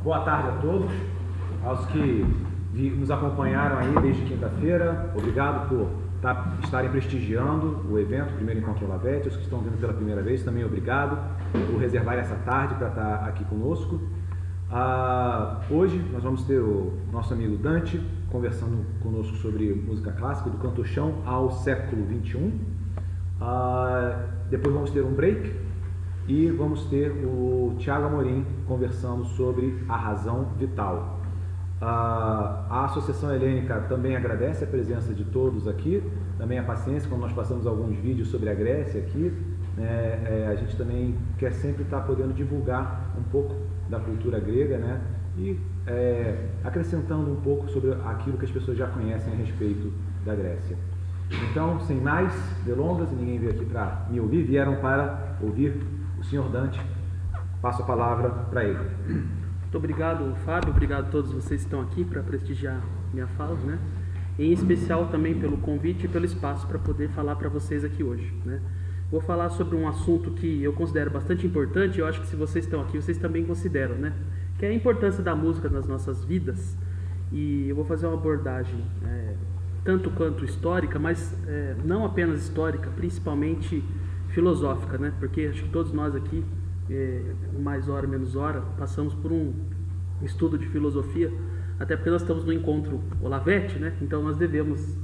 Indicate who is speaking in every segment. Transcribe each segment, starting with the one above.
Speaker 1: boa tarde a todos, aos que nos acompanharam aí desde quinta-feira. Obrigado por estarem prestigiando o evento, o primeiro Encontro Olavete. Os que estão vindo pela primeira vez, também obrigado por reservar essa tarde para estar aqui conosco. Hoje nós vamos ter o nosso amigo Dante conversando conosco sobre música clássica, do canto-chão ao século XXI. Depois vamos ter um break e vamos ter o Thiago Amorim conversando sobre a razão vital. A Associação Helênica também agradece a presença de todos aqui, também a paciência, quando nós passamos alguns vídeos sobre a Grécia aqui, né? A gente também quer sempre estar podendo divulgar um pouco da cultura grega, né? E acrescentando um pouco sobre aquilo que as pessoas já conhecem a respeito da Grécia. Então, sem mais delongas, e ninguém veio aqui para me ouvir, vieram para ouvir o senhor Dante. Passo a palavra para ele.
Speaker 2: Muito obrigado, Fábio. Obrigado a todos vocês que estão aqui para prestigiar minha fala, né? Em especial também pelo convite e pelo espaço para poder falar para vocês aqui hoje, né? Vou falar sobre um assunto que eu considero bastante importante. Eu acho que se vocês estão aqui, vocês também consideram, né? Que é a importância da música nas nossas vidas. E eu vou fazer uma abordagem tanto quanto histórica, mas não apenas histórica, principalmente filosófica, né? Porque acho que todos nós aqui, mais hora menos hora, passamos por um estudo de filosofia, até porque nós estamos no Encontro Olavete, né? Então nós devemos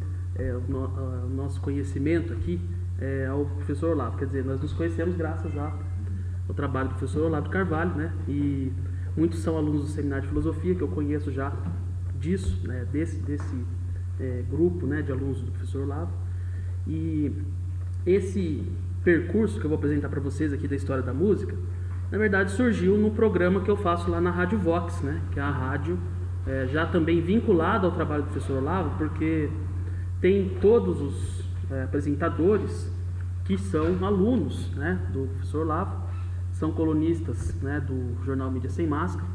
Speaker 2: o nosso conhecimento aqui ao professor Olavo. Quer dizer, nós nos conhecemos graças ao trabalho do professor Olavo de Carvalho, né? E muitos são alunos do Seminário de Filosofia, que eu conheço já disso, né? Desse grupo, né, de alunos do professor Olavo. E esse percurso que eu vou apresentar para vocês aqui da história da música, na verdade surgiu no programa que eu faço lá na Rádio Vox, né, que é a rádio já também vinculada ao trabalho do professor Olavo, porque tem todos os apresentadores que são alunos, né, do professor Olavo, são colunistas, né, do jornal Mídia Sem Máscara.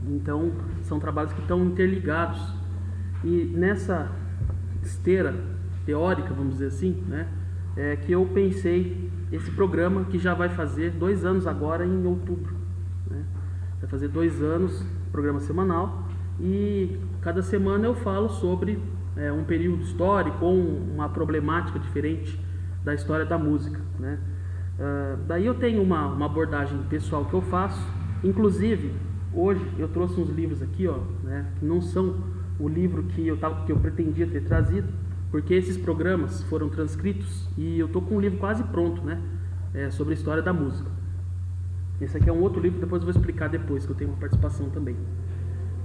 Speaker 2: Então são trabalhos que estão interligados. E nessa esteira teórica, vamos dizer assim, né, que eu pensei esse programa que já vai fazer 2 anos agora em outubro, né? Vai fazer 2 anos, programa semanal, e cada semana eu falo sobre um período histórico ou uma problemática diferente da história da música, né? Daí eu tenho uma abordagem pessoal que eu faço. Inclusive, hoje eu trouxe uns livros aqui, ó, né, que não são o livro que eu pretendia ter trazido, porque esses programas foram transcritos e eu estou com um livro quase pronto, né, sobre a história da música. Esse aqui é um outro livro, depois eu vou explicar depois, que eu tenho uma participação também.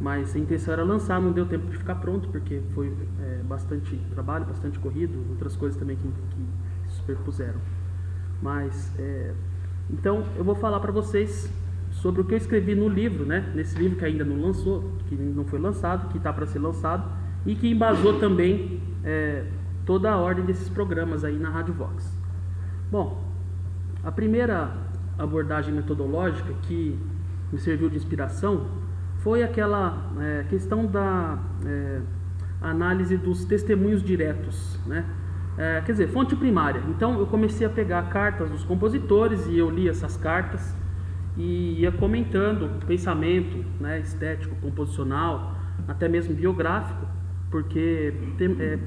Speaker 2: Mas a intenção era lançar, não deu tempo de ficar pronto, porque foi bastante trabalho, bastante corrido, outras coisas também que se superpuseram. Mas, então, eu vou falar para vocês sobre o que eu escrevi no livro, né? Nesse livro que ainda não lançou, que não foi lançado, que está para ser lançado, e que embasou também toda a ordem desses programas aí na Rádio Vox. Bom, a primeira abordagem metodológica que me serviu de inspiração foi aquela questão da análise dos testemunhos diretos, né? Quer dizer, fonte primária. Então eu comecei a pegar cartas dos compositores e eu li essas cartas e ia comentando pensamento, né, estético, composicional, até mesmo biográfico, porque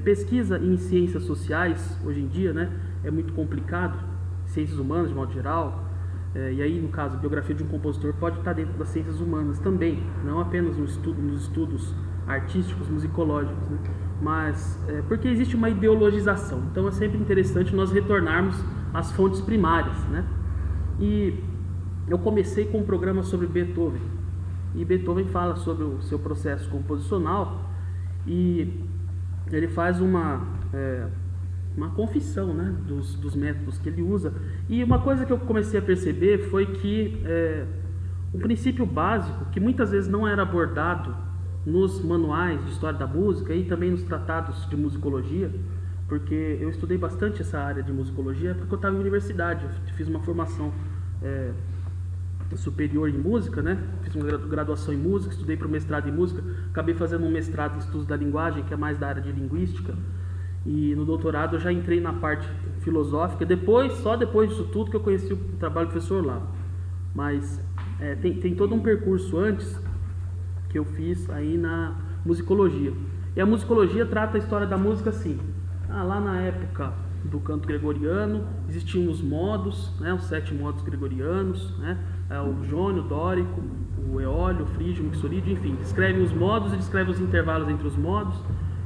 Speaker 2: pesquisa em ciências sociais hoje em dia, né, é muito complicado, ciências humanas de modo geral, e aí no caso a biografia de um compositor pode estar dentro das ciências humanas também, não apenas nos estudos artísticos, musicológicos, né, mas porque existe uma ideologização. Então é sempre interessante nós retornarmos às fontes primárias, né? E eu comecei com um programa sobre Beethoven, e Beethoven fala sobre o seu processo composicional, e ele faz uma confissão, né, dos métodos que ele usa. E uma coisa que eu comecei a perceber foi que um princípio básico, que muitas vezes não era abordado nos manuais de história da música e também nos tratados de musicologia, porque eu estudei bastante essa área de musicologia, porque eu estava em universidade, eu fiz uma formação superior em música, né? Fiz uma graduação em música, estudei para o mestrado em música, acabei fazendo um mestrado em estudos da linguagem, que é mais da área de linguística, e no doutorado eu já entrei na parte filosófica, só depois disso tudo que eu conheci o trabalho do professor Olavo. Mas tem todo um percurso antes, que eu fiz aí na musicologia. E a musicologia trata a história da música assim. Lá na época do canto gregoriano existiam os modos, né, os 7 modos gregorianos, né, o jônio, o dórico, o eólio, o frígio, o mixorídeo, enfim, descreve os modos e descreve os intervalos entre os modos.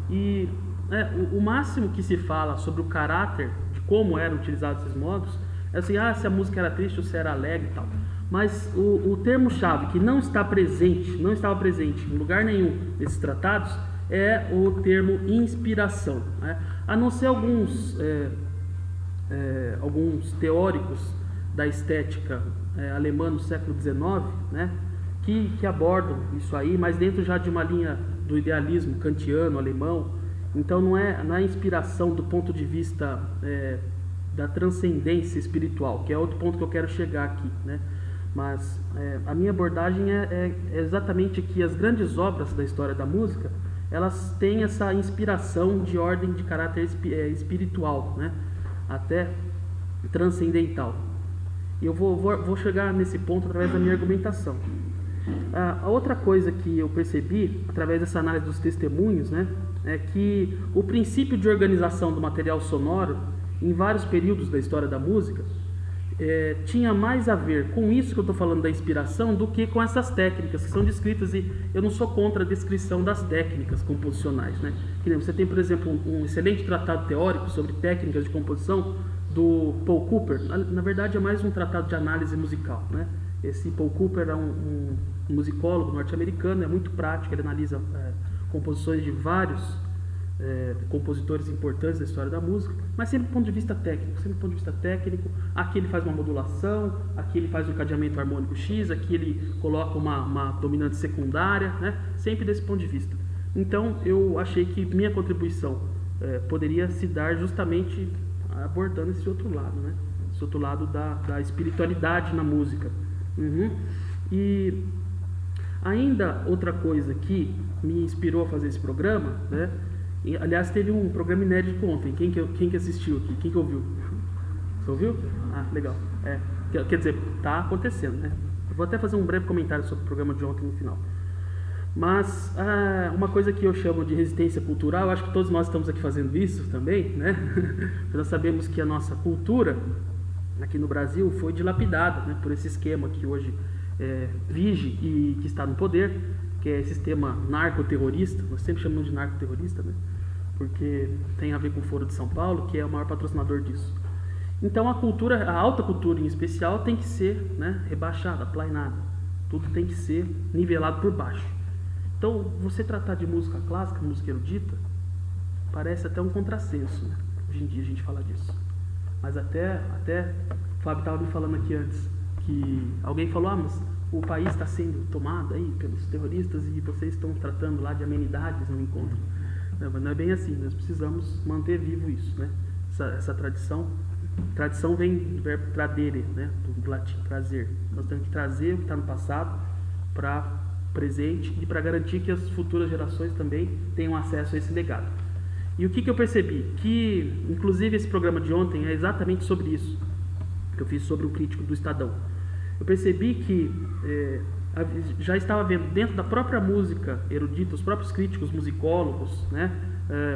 Speaker 2: E o máximo que se fala sobre o caráter de como eram utilizados esses modos é assim, se a música era triste ou se era alegre e tal. Mas o termo-chave que não estava presente em lugar nenhum desses tratados é o termo inspiração, né? A não ser alguns teóricos da estética alemã no século XIX, né, que abordam isso aí, mas dentro já de uma linha do idealismo kantiano, alemão. Então não é inspiração do ponto de vista da transcendência espiritual, que é outro ponto que eu quero chegar aqui, né? Mas a minha abordagem é exatamente que as grandes obras da história da música, elas têm essa inspiração de ordem de caráter espiritual, né? Até transcendental. E eu vou chegar nesse ponto através da minha argumentação. A outra coisa que eu percebi, através dessa análise dos testemunhos, né, é que o princípio de organização do material sonoro, em vários períodos da história da música, tinha mais a ver com isso que eu estou falando da inspiração do que com essas técnicas que são descritas, e eu não sou contra a descrição das técnicas composicionais, né? Que nem você tem, por exemplo, um excelente tratado teórico sobre técnicas de composição do Paul Cooper. Na verdade é mais um tratado de análise musical, né? Esse Paul Cooper é um musicólogo norte-americano, é muito prático, ele analisa composições de vários compositores importantes da história da música, mas sempre do ponto de vista técnico, aqui ele faz uma modulação, aqui ele faz um encadeamento harmônico X, aqui ele coloca uma dominante secundária, né? Sempre desse ponto de vista. Então eu achei que minha contribuição poderia se dar justamente abordando esse outro lado, né? Esse outro lado da espiritualidade na música. E ainda outra coisa que me inspirou a fazer esse programa, né? E, aliás, teve um programa inédito ontem. Quem que assistiu aqui? Quem que ouviu? Você ouviu? Legal. Quer dizer, está acontecendo, né? Eu vou até fazer um breve comentário sobre o programa de ontem no final. Mas uma coisa que eu chamo de resistência cultural, acho que todos nós estamos aqui fazendo isso também, né? Nós sabemos que a nossa cultura aqui no Brasil foi dilapidada, né, por esse esquema que hoje vige e que está no poder, que é esse sistema narcoterrorista. Nós sempre chamamos de narcoterrorista, né? Porque tem a ver com o Foro de São Paulo, que é o maior patrocinador disso. Então a alta cultura em especial tem que ser, né, rebaixada, aplainada. Tudo tem que ser nivelado por baixo. Então você tratar de música clássica, música erudita, parece até um contrassenso, né? Hoje em dia a gente fala disso. Mas até o Fábio estava me falando aqui antes, que alguém falou, mas o país está sendo tomado aí pelos terroristas e vocês estão tratando lá de amenidades no encontro. Mas não é bem assim, nós precisamos manter vivo isso, né? Essa tradição. Tradição vem do verbo tradere, né? Do latim, trazer. Nós temos que trazer o que está no passado para presente e para garantir que as futuras gerações também tenham acesso a esse legado. E o que eu percebi? Que, inclusive, esse programa de ontem é exatamente sobre isso, que eu fiz sobre o crítico do Estadão. Eu percebi que já estava vendo dentro da própria música erudita, os próprios críticos, musicólogos, né,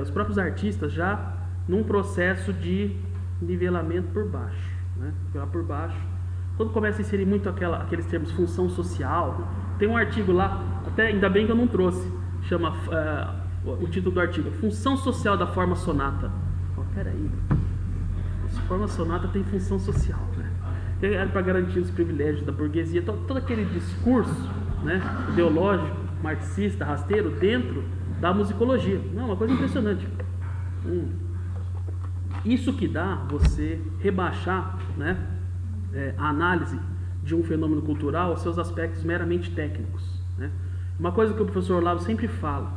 Speaker 2: os próprios artistas já num processo de nivelamento por baixo, né, nivelar por baixo. Quando começa a inserir muito aqueles termos função social, tem um artigo lá, até ainda bem que eu não trouxe, chama o título do artigo, Função Social da Forma Sonata. Peraí, a forma sonata tem função social, né? É para garantir os privilégios da burguesia, todo aquele discurso, né, ideológico, marxista, rasteiro, dentro da musicologia. Não, uma coisa impressionante. Isso que dá você rebaixar, né, a análise de um fenômeno cultural aos seus aspectos meramente técnicos, né? Uma coisa que o professor Olavo sempre fala,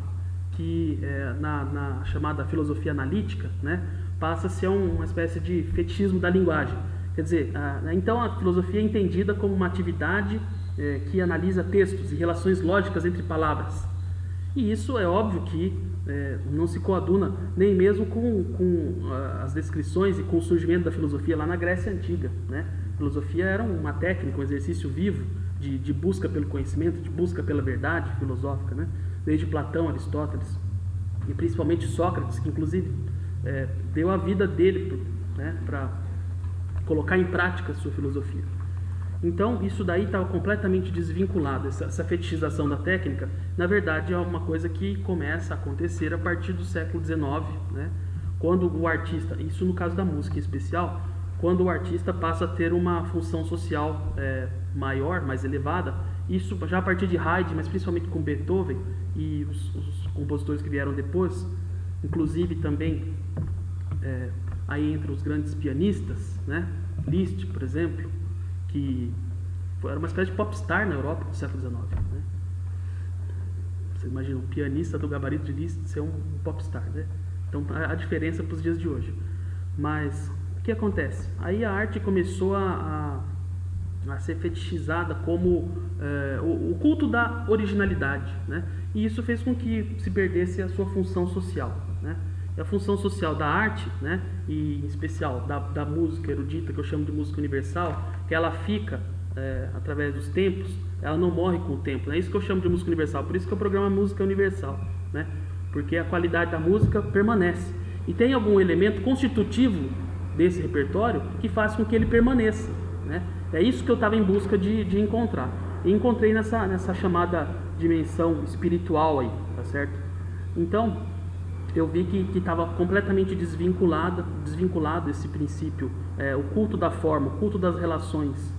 Speaker 2: que na chamada filosofia analítica, né, passa a ser uma espécie de fetichismo da linguagem. Quer dizer, então a filosofia é entendida como uma atividade que analisa textos e relações lógicas entre palavras. E isso é óbvio que não se coaduna nem mesmo com as descrições e com o surgimento da filosofia lá na Grécia Antiga, né? A filosofia era uma técnica, um exercício vivo de busca pelo conhecimento, de busca pela verdade filosófica, né? Desde Platão, Aristóteles e principalmente Sócrates, que inclusive deu a vida dele, né, para colocar em prática a sua filosofia. Então, isso daí estava completamente desvinculado. Essa fetichização da técnica, na verdade, é uma coisa que começa a acontecer a partir do século XIX, né? Quando o artista, isso no caso da música em especial, quando o artista passa a ter uma função social maior, mais elevada, isso já a partir de Haydn, mas principalmente com Beethoven e os compositores que vieram depois, inclusive também aí entre os grandes pianistas, né? Liszt, por exemplo, que era uma espécie de popstar na Europa do século XIX, né? Você imagina um pianista do gabarito de Liszt ser um popstar, né? Então a diferença para os dias de hoje. Mas o que acontece? Aí a arte começou a ser fetichizada como o culto da originalidade, né? E isso fez com que se perdesse a sua função social, né? E a função social da arte, né, e em especial da música erudita, que eu chamo de música universal, que ela fica através dos tempos, ela não morre com o tempo, é isso que eu chamo de música universal, por isso que eu programo música universal, né? Porque a qualidade da música permanece e tem algum elemento constitutivo desse repertório que faz com que ele permaneça, né? É isso que eu estava em busca de encontrar, e encontrei nessa chamada dimensão espiritual aí, tá certo? Então eu vi que estava completamente desvinculado esse princípio, o culto da forma, o culto das relações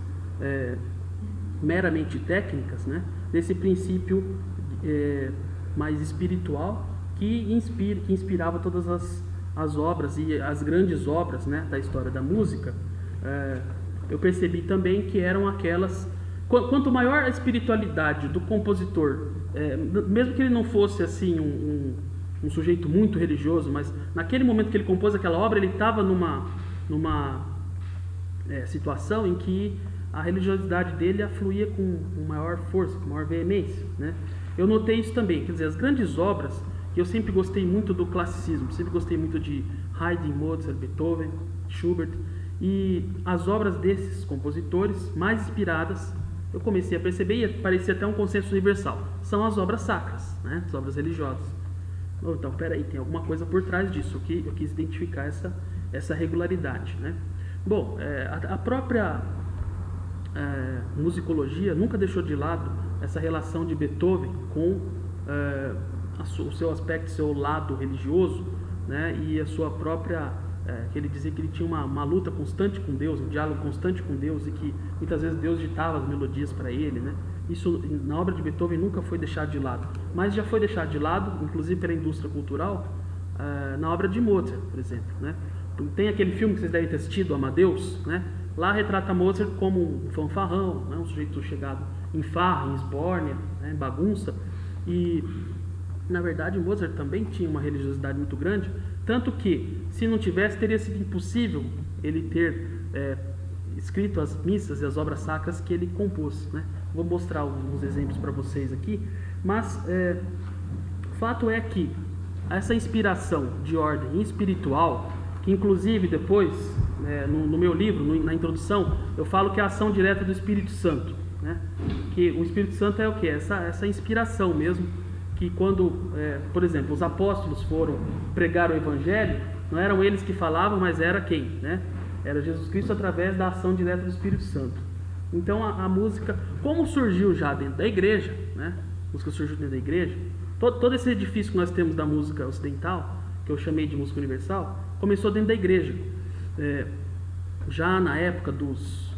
Speaker 2: meramente técnicas, né, desse princípio mais espiritual que inspirava todas as obras e as grandes obras, né, da história da música. Eu percebi também que eram aquelas... Quanto maior a espiritualidade do compositor, mesmo que ele não fosse assim um sujeito muito religioso, mas naquele momento que ele compôs aquela obra, ele estava numa situação em que a religiosidade dele afluía com maior força, com maior veemência, né? Eu notei isso também, quer dizer, as grandes obras, que eu sempre gostei muito do classicismo, sempre gostei muito de Haydn, Mozart, Beethoven, Schubert, e as obras desses compositores mais inspiradas, eu comecei a perceber, e parecia até um consenso universal, são as obras sacras, né? As obras religiosas. Então, peraí, tem alguma coisa por trás disso, que eu quis identificar essa regularidade, né? Bom, a própria musicologia nunca deixou de lado essa relação de Beethoven com o seu aspecto, seu lado religioso, né? E a sua própria, que ele dizia que ele tinha uma luta constante com Deus, um diálogo constante com Deus, e que muitas vezes Deus ditava as melodias para ele, né? Isso na obra de Beethoven nunca foi deixado de lado, mas já foi deixado de lado, inclusive pela indústria cultural, na obra de Mozart, por exemplo, né? Tem aquele filme que vocês devem ter assistido, Amadeus, né? Lá retrata Mozart como um fanfarrão, né? Um sujeito chegado em farra, em esbórnia, né? Em bagunça, e na verdade Mozart também tinha uma religiosidade muito grande, tanto que se não tivesse, teria sido impossível ele ter escrito as missas e as obras sacras que ele compôs, né? Vou mostrar alguns exemplos para vocês aqui, mas o fato é que essa inspiração de ordem espiritual, que inclusive depois, no meu livro, na introdução, eu falo que é a ação direta do Espírito Santo, né? Que o Espírito Santo é o quê? Essa inspiração mesmo, que quando, por exemplo, os apóstolos foram pregar o Evangelho, não eram eles que falavam, mas era quem, né? Era Jesus Cristo através da ação direta do Espírito Santo. Então a música, como surgiu já dentro da igreja, né? A música surgiu dentro da igreja. Todo esse edifício que nós temos da música ocidental, que eu chamei de música universal, começou dentro da igreja. Já na época dos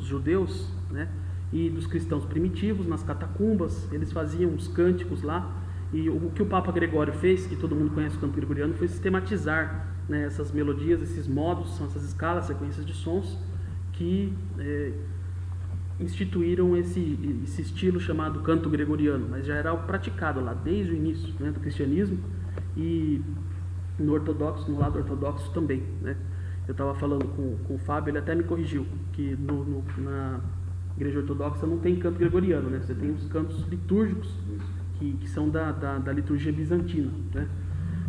Speaker 2: judeus, né? E dos cristãos primitivos, nas catacumbas, eles faziam os cânticos lá. E o que o Papa Gregório fez, que todo mundo conhece o canto gregoriano, foi sistematizar, né, essas melodias, esses modos, são essas escalas, sequências de sons, que instituíram esse estilo chamado canto gregoriano, mas já era algo praticado lá desde o início, né, do cristianismo, e no lado ortodoxo também, né? Eu estava falando com o Fábio, ele até me corrigiu, que na igreja ortodoxa não tem canto gregoriano, né? Você tem os cantos litúrgicos, que são da liturgia bizantina, né?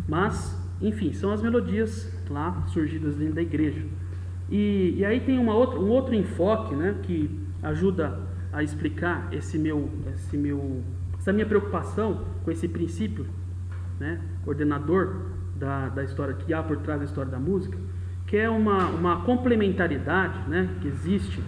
Speaker 2: Mas, enfim, são as melodias lá surgidas dentro da igreja. E aí tem um outro enfoque, né, que ajuda a explicar essa minha preocupação com esse princípio, né, ordenador da história, que há por trás da história da música, que é uma complementariedade, né, que existe.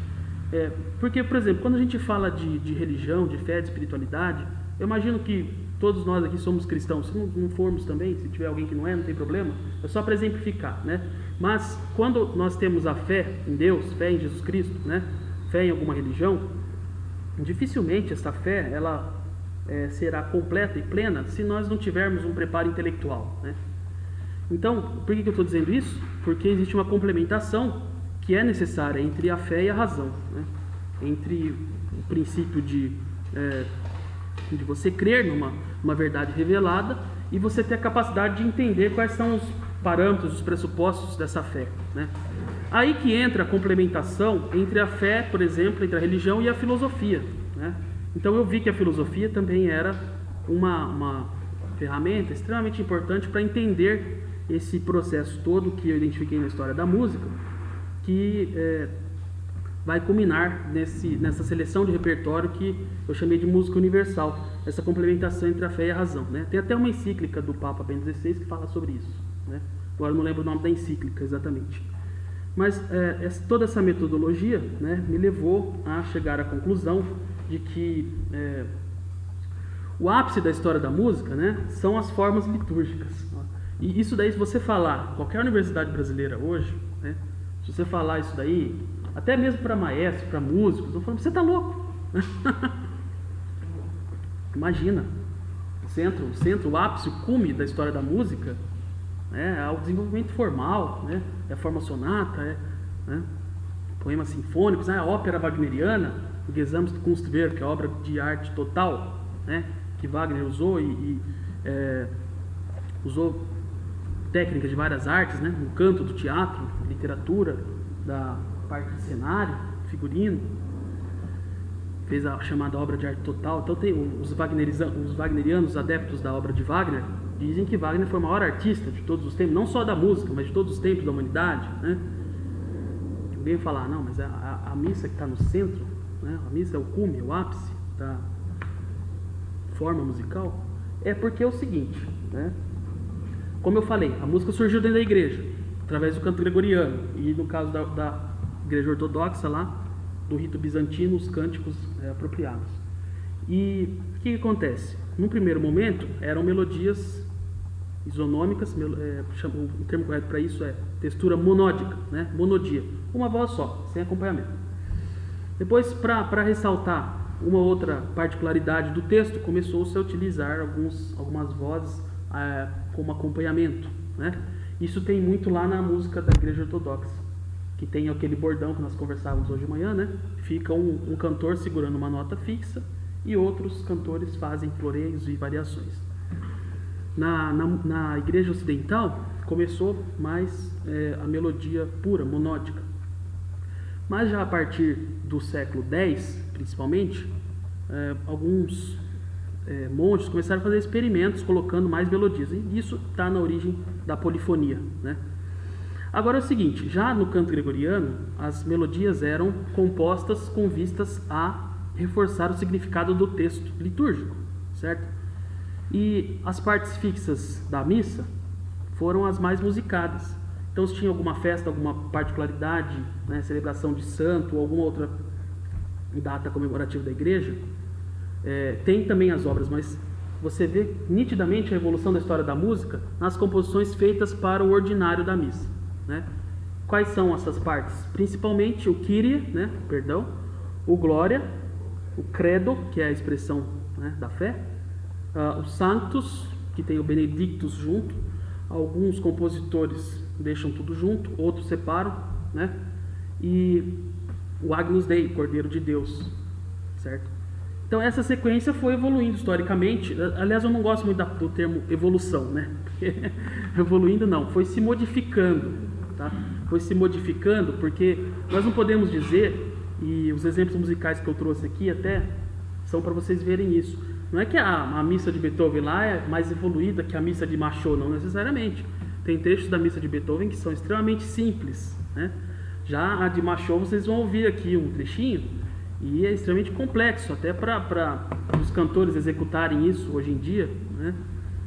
Speaker 2: Porque, por exemplo, quando a gente fala de religião, de fé, de espiritualidade, eu imagino que todos nós aqui somos cristãos. Se não formos também, se tiver alguém que não tem problema, é só para exemplificar, né? Mas quando nós temos a fé em Deus, fé em Jesus Cristo, né, fé em alguma religião, dificilmente essa fé ela será completa e plena se nós não tivermos um preparo intelectual, né? Então, por que eu estou dizendo isso? Porque existe uma complementação que é necessária entre a fé e a razão, né? Entre o princípio de você crer numa verdade revelada e você ter a capacidade de entender quais são os parâmetros, os pressupostos dessa fé, né? Aí que entra a complementação entre a fé, por exemplo, entre a religião e a filosofia, né? Então eu vi que a filosofia também era uma ferramenta extremamente importante para entender esse processo todo que eu identifiquei na história da música, que vai culminar nessa seleção de repertório que eu chamei de música universal, essa complementação entre a fé e a razão, né? Tem até uma encíclica do Papa Bento XVI que fala sobre isso, né? Agora eu não lembro o nome da encíclica exatamente. Mas toda essa metodologia, né, me levou a chegar à conclusão de que o ápice da história da música, né, são as formas litúrgicas. E isso daí, se você falar, qualquer universidade brasileira hoje, né, se você falar isso daí, até mesmo para maestros, para músicos, vão falando, você está louco. Imagina, o centro, o ápice, o cume da história da música é o desenvolvimento formal, né, é a forma sonata, né, poemas sinfônicos, a ópera wagneriana, o Gesamtkunstwerk, que é a obra de arte total, né, que Wagner usou e usou técnicas de várias artes, né, no canto do teatro, literatura, da parte de cenário, figurino, fez a chamada obra de arte total. Então tem os wagnerianos, adeptos da obra de Wagner, dizem que Wagner foi o maior artista de todos os tempos, não só da música, mas de todos os tempos da humanidade, né? Alguém vai falar, não, mas a missa que está no centro, né? A missa é o cume, o ápice da forma musical, porque é o seguinte, né? Como eu falei, a música surgiu dentro da igreja, através do canto gregoriano, e no caso da igreja ortodoxa lá, do rito bizantino, os cânticos apropriados. E o que acontece? Num primeiro momento, eram melodias isonômicas, o termo correto para isso é textura monódica, né? Monodia, uma voz só, sem acompanhamento. Depois, para ressaltar uma outra particularidade do texto, começou-se a utilizar algumas vozes como acompanhamento, né? Isso tem muito lá na música da igreja ortodoxa, que tem aquele bordão que nós conversávamos hoje de manhã, né? Fica um cantor segurando uma nota fixa e outros cantores fazem floreios e variações. Na igreja ocidental começou mais a melodia pura, monódica. Mas já a partir do século X, principalmente, alguns monges começaram a fazer experimentos colocando mais melodias. E isso está na origem da polifonia, né? Agora é o seguinte, já no canto gregoriano, as melodias eram compostas com vistas a reforçar o significado do texto litúrgico, certo? E as partes fixas da missa foram as mais musicadas. Então, se tinha alguma festa, alguma particularidade, né, celebração de santo ou alguma outra data comemorativa da igreja, tem também as obras, mas você vê nitidamente a evolução da história da música nas composições feitas para o ordinário da missa, né? Quais são essas partes? Principalmente o Kyrie, né, perdão, o Glória, o Credo, que é a expressão, né, da fé, o Sanctus, que tem o Benedictus junto. Alguns compositores deixam tudo junto, outros separam, né? E o Agnus Dei, Cordeiro de Deus, certo? Então essa sequência foi evoluindo historicamente. Aliás, eu não gosto muito do termo evolução, né? Evoluindo não, foi se modificando, tá? Foi se modificando porque nós não podemos dizer, e os exemplos musicais que eu trouxe aqui até são para vocês verem isso. Não é que a missa de Beethoven lá é mais evoluída que a missa de Machot, não necessariamente. Tem trechos da missa de Beethoven que são extremamente simples, né? Já a de Machot, vocês vão ouvir aqui um trechinho, E é extremamente complexo, até para os cantores executarem isso hoje em dia, né?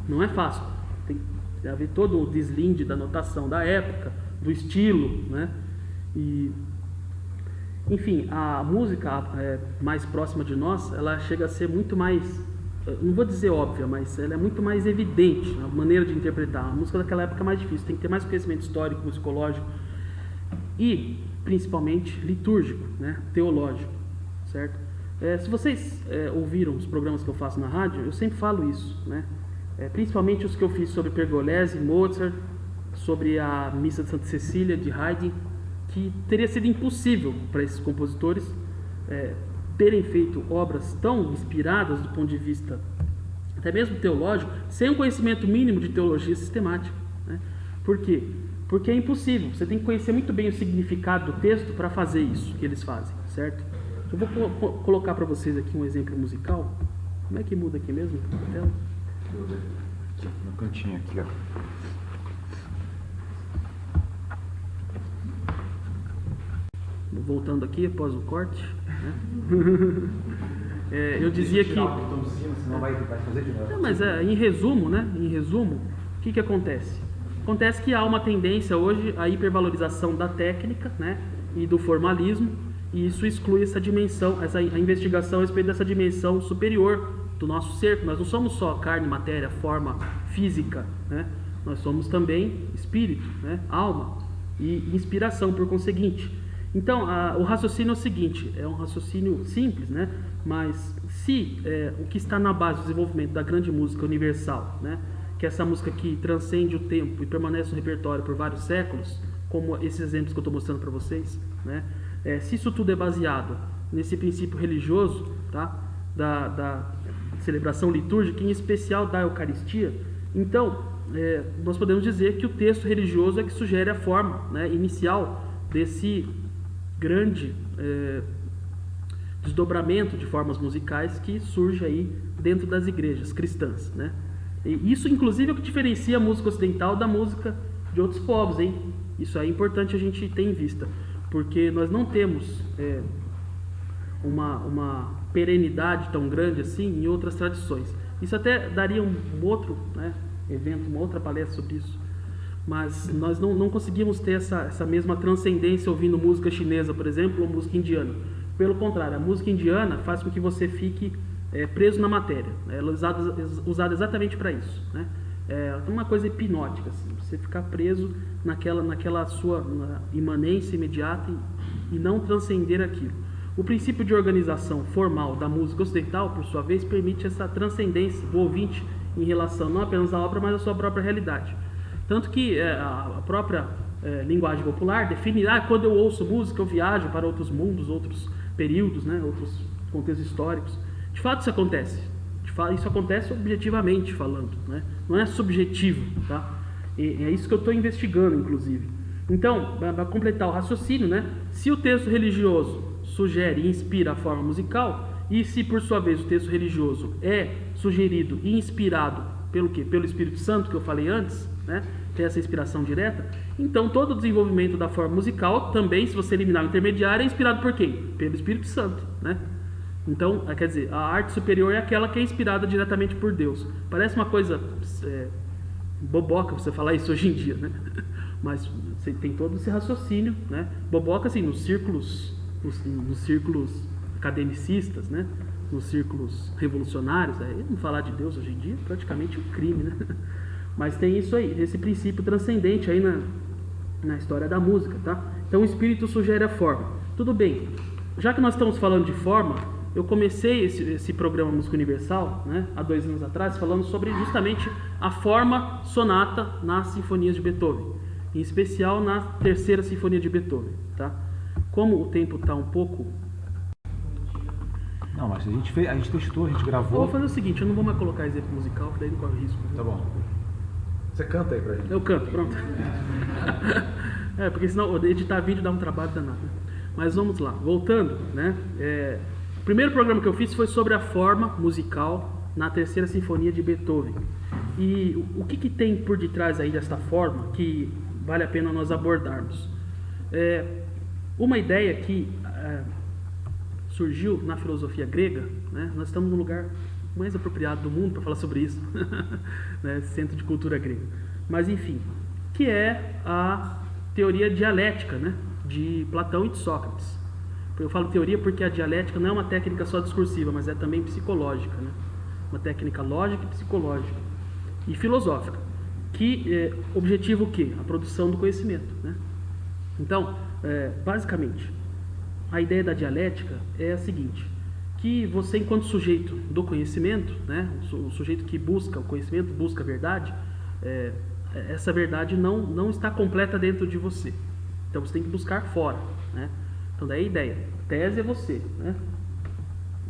Speaker 2: Não é fácil. Tem que haver todo o deslinde da notação da época, do estilo, né? E, enfim, a música mais próxima de nós, ela chega a ser muito mais, não vou dizer óbvia, mas ela é muito mais evidente, a maneira de interpretar. A música daquela época é mais difícil, tem que ter mais conhecimento histórico, musicológico e, principalmente, litúrgico, né? Teológico, certo? Se vocês ouviram os programas que eu faço na rádio, eu sempre falo isso, né? Principalmente os que eu fiz sobre Pergolesi, Mozart, sobre a Missa de Santa Cecília, de Haydn, que teria sido impossível para esses compositores terem feito obras tão inspiradas do ponto de vista até mesmo teológico, sem um conhecimento mínimo de teologia sistemática, né? Por quê? Porque é impossível, você tem que conhecer muito bem o significado do texto para fazer isso que eles fazem, certo? Eu vou colocar para vocês aqui um exemplo musical. Como é que muda aqui mesmo a tela?
Speaker 1: No cantinho aqui, ó.
Speaker 2: Voltando aqui após o corte, né? Eu dizia que...
Speaker 1: Senão vai fazer de novo.
Speaker 2: Mas em resumo, né? Em resumo, o que acontece? Acontece que há uma tendência hoje à hipervalorização da técnica, né? E do formalismo, e isso exclui essa dimensão, a investigação a respeito dessa dimensão superior do nosso ser. Nós não somos só carne, matéria, forma física, né? Nós somos também espírito, né? Alma e inspiração, por conseguinte. Então, o raciocínio é o seguinte, é um raciocínio simples, né? Mas se o que está na base do desenvolvimento da grande música universal, né? Que é essa música que transcende o tempo e permanece no repertório por vários séculos, como esses exemplos que eu estou mostrando para vocês, né? Se isso tudo é baseado nesse princípio religioso, tá? Da celebração litúrgica, em especial da Eucaristia, então nós podemos dizer que o texto religioso é que sugere a forma, né, inicial desse grande desdobramento de formas musicais que surge aí dentro das igrejas cristãs, né? E isso, inclusive, é o que diferencia a música ocidental da música de outros povos, hein? Isso é importante a gente ter em vista, porque nós não temos uma perenidade tão grande assim em outras tradições. Isso até daria um outro, né, evento, uma outra palestra sobre isso. Mas nós não conseguimos ter essa mesma transcendência ouvindo música chinesa, por exemplo, ou música indiana. Pelo contrário, a música indiana faz com que você fique preso na matéria. Ela é usada exatamente para isso, né? É uma coisa hipnótica, assim, você ficar preso naquela sua imanência imediata e não transcender aquilo. O princípio de organização formal da música ocidental, por sua vez, permite essa transcendência do ouvinte em relação não apenas à obra, mas à sua própria realidade. Tanto que a própria linguagem popular define, quando eu ouço música, eu viajo para outros mundos, outros períodos, né, outros contextos históricos. De fato, isso acontece. Isso acontece objetivamente falando, né? Não é subjetivo, tá? E é isso que eu estou investigando, inclusive. Então, para completar o raciocínio, né? Se o texto religioso sugere e inspira a forma musical, e se por sua vez o texto religioso é sugerido e inspirado pelo quê? Pelo Espírito Santo, que eu falei antes, né? Tem essa inspiração direta, então todo o desenvolvimento da forma musical também, se você eliminar o intermediário, é inspirado por quem? Pelo Espírito Santo, né? Então, quer dizer, a arte superior é aquela que é inspirada diretamente por Deus. Parece uma coisa boboca você falar isso hoje em dia, né? Mas você tem todo esse raciocínio, né? Boboca, assim, nos círculos academicistas, né? Nos círculos revolucionários, não falar de Deus hoje em dia é praticamente um crime, né? Mas tem isso aí, esse princípio transcendente aí na história da música, tá? Então o espírito sugere a forma. Tudo bem, já que nós estamos falando de forma, eu comecei esse programa Música Universal, né, há 2 anos atrás, falando sobre justamente a forma sonata nas sinfonias de Beethoven, em especial na terceira sinfonia de Beethoven, tá? Como o tempo está um pouco...
Speaker 1: Não, mas a gente testou, a gente gravou.
Speaker 2: Eu vou fazer o seguinte, eu não vou mais colocar exemplo musical, que daí não corre risco.
Speaker 1: Tá bom. Você canta aí pra gente.
Speaker 2: Eu canto, pronto. Porque senão editar vídeo dá um trabalho danado. Mas vamos lá, voltando, né? O primeiro programa que eu fiz foi sobre a forma musical na terceira sinfonia de Beethoven. E o que tem por detrás aí desta forma que vale a pena nós abordarmos? Uma ideia que surgiu na filosofia grega, né? Nós estamos no lugar mais apropriado do mundo para falar sobre isso, né? Centro de cultura grega. Mas enfim, que é a teoria dialética, né? De Platão e de Sócrates. Eu falo teoria porque a dialética não é uma técnica só discursiva, mas é também psicológica, né? Uma técnica lógica e psicológica e filosófica, que objetiva o quê? A produção do conhecimento, né? Então, basicamente, a ideia da dialética é a seguinte, que você, enquanto sujeito do conhecimento, né, o sujeito que busca o conhecimento, busca a verdade, essa verdade não está completa dentro de você. Então você tem que buscar fora, né? Então daí a ideia, a tese é você, né?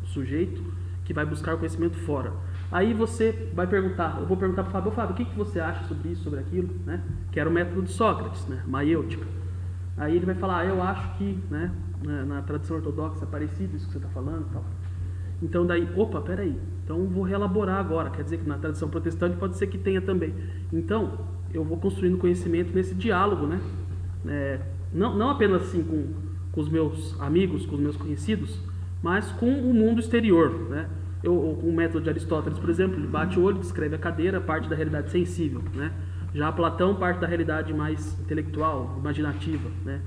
Speaker 2: O sujeito que vai buscar o conhecimento fora. Aí você vai perguntar, eu vou perguntar para o Fábio, o que você acha sobre isso, sobre aquilo, né? Que era o método de Sócrates, né? Maiêutica. Aí ele vai falar, eu acho que, né, na tradição ortodoxa é parecido isso que você está falando e tal. Então daí, peraí, então vou reelaborar agora, quer dizer que na tradição protestante pode ser que tenha também. Então, eu vou construindo conhecimento nesse diálogo, né? Não apenas assim com os meus amigos, com os meus conhecidos, mas com o mundo exterior, né? O método de Aristóteles, por exemplo, ele bate o olho, descreve a cadeira, parte da realidade sensível, né? Já Platão parte da realidade mais intelectual, imaginativa, né?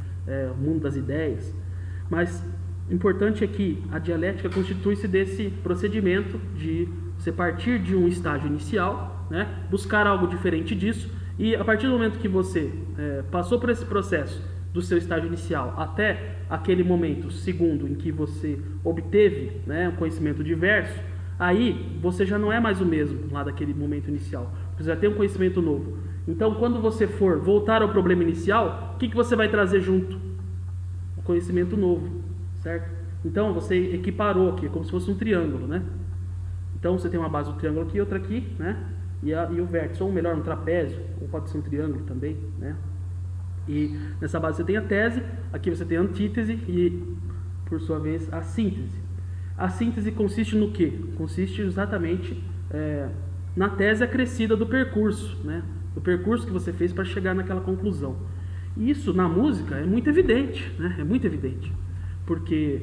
Speaker 2: O mundo das ideias. Mas o importante é que a dialética constitui-se desse procedimento de você partir de um estágio inicial, né? Buscar algo diferente disso, e a partir do momento que você passou por esse processo do seu estágio inicial até aquele momento segundo em que você obteve, né, um conhecimento diverso, aí você já não é mais o mesmo lá daquele momento inicial, você já tem um conhecimento novo. Então, quando você for voltar ao problema inicial, o que você vai trazer junto? O conhecimento novo, certo? Então, você equiparou aqui, como se fosse um triângulo, né? Então, você tem uma base do triângulo aqui, outra aqui, né? E o vértice, ou melhor, um trapézio, ou pode ser um triângulo também, né? E nessa base você tem a tese, aqui você tem a antítese e, por sua vez, a síntese. A síntese consiste no quê? Consiste exatamente na tese acrescida do percurso, né? Do percurso que você fez para chegar naquela conclusão. E isso, na música, é muito evidente, né? É muito evidente. Porque,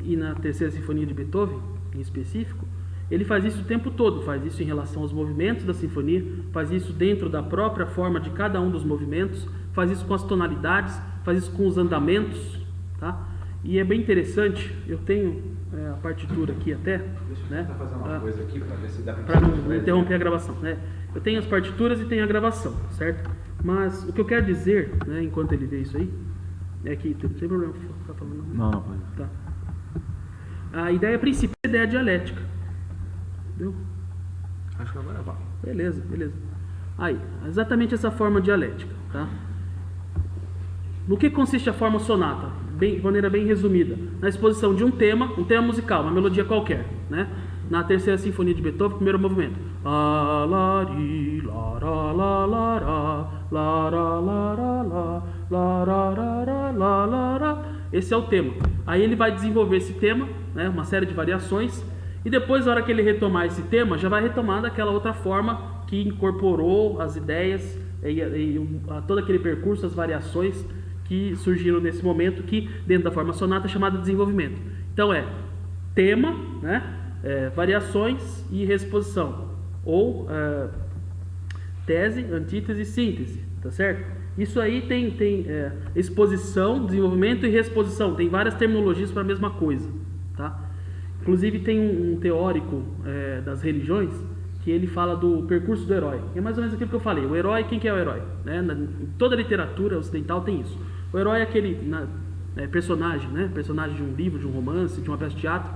Speaker 2: e na terceira sinfonia de Beethoven, em específico, ele faz isso o tempo todo, faz isso em relação aos movimentos da sinfonia, faz isso dentro da própria forma de cada um dos movimentos, faz isso com as tonalidades, faz isso com os andamentos, tá? E é bem interessante, eu tenho a partitura aqui até,
Speaker 1: deixa eu
Speaker 2: né?
Speaker 1: fazer uma coisa aqui para ver se dá
Speaker 2: para não interromper a gravação, né? Eu tenho as partituras e tenho a gravação, certo? Mas o que eu quero dizer, né, enquanto ele vê isso aí, é que não tem problema ficar falando.
Speaker 1: Não, pode.
Speaker 2: Tá. A ideia principal é a ideia dialética. Entendeu?
Speaker 1: Acho que agora vai.
Speaker 2: Beleza. Aí, exatamente essa forma dialética, tá? No que consiste a forma sonata? De maneira bem resumida, na exposição de um tema musical, uma melodia qualquer, né? Na terceira sinfonia de Beethoven, primeiro movimento. Esse é o tema. Aí ele vai desenvolver esse tema, né? Uma série de variações. E depois, na hora que ele retomar esse tema, já vai retomar daquela outra forma que incorporou as ideias e todo aquele percurso, as variações que surgiram nesse momento, que dentro da forma sonata é chamada de desenvolvimento. Então tema, né? Variações e resposição, ou tese, antítese e síntese, tá certo? Isso aí tem exposição, desenvolvimento e resposição, tem várias terminologias para a mesma coisa, tá? Inclusive tem um teórico das religiões que ele fala do percurso do herói. É mais ou menos aquilo que eu falei. O herói, quem que é o herói? Em toda a literatura ocidental tem isso. O herói é aquele personagem, né? Personagem de um livro, de um romance, de uma peça de teatro.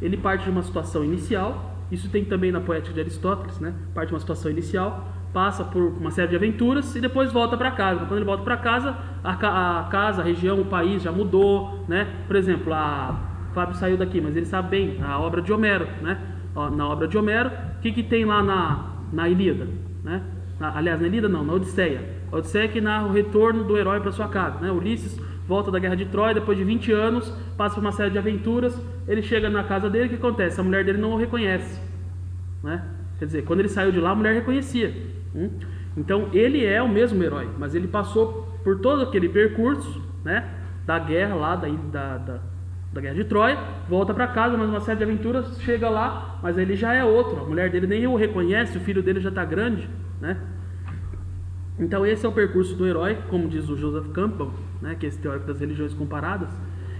Speaker 2: Ele parte de uma situação inicial. Isso tem também na poética de Aristóteles, né? Parte de uma situação inicial, passa por uma série de aventuras e depois volta para casa. Quando ele volta para casa, a casa, a região, o país já mudou, né? Por exemplo, o Fábio saiu daqui, mas ele sabe bem a obra de Homero, né? Na obra de Homero, o que tem lá na Ilíada, né? Aliás, na Ilíada não, na Odisseia. A Odisseia que narra o retorno do herói para sua casa, né? Ulisses volta da guerra de Troia, depois de 20 anos, passa por uma série de aventuras, ele chega na casa dele, o que acontece? A mulher dele não o reconhece, né? Quer dizer, quando ele saiu de lá, a mulher reconhecia. Então, ele é o mesmo herói, mas ele passou por todo aquele percurso, né? Da guerra lá, da Guerra de Troia, volta para casa, mais uma série de aventuras, chega lá, mas ele já é outro, a mulher dele nem o reconhece, o filho dele já está grande, né? Então esse é o percurso do herói, como diz o Joseph Campbell, né, que é esse teórico das religiões comparadas,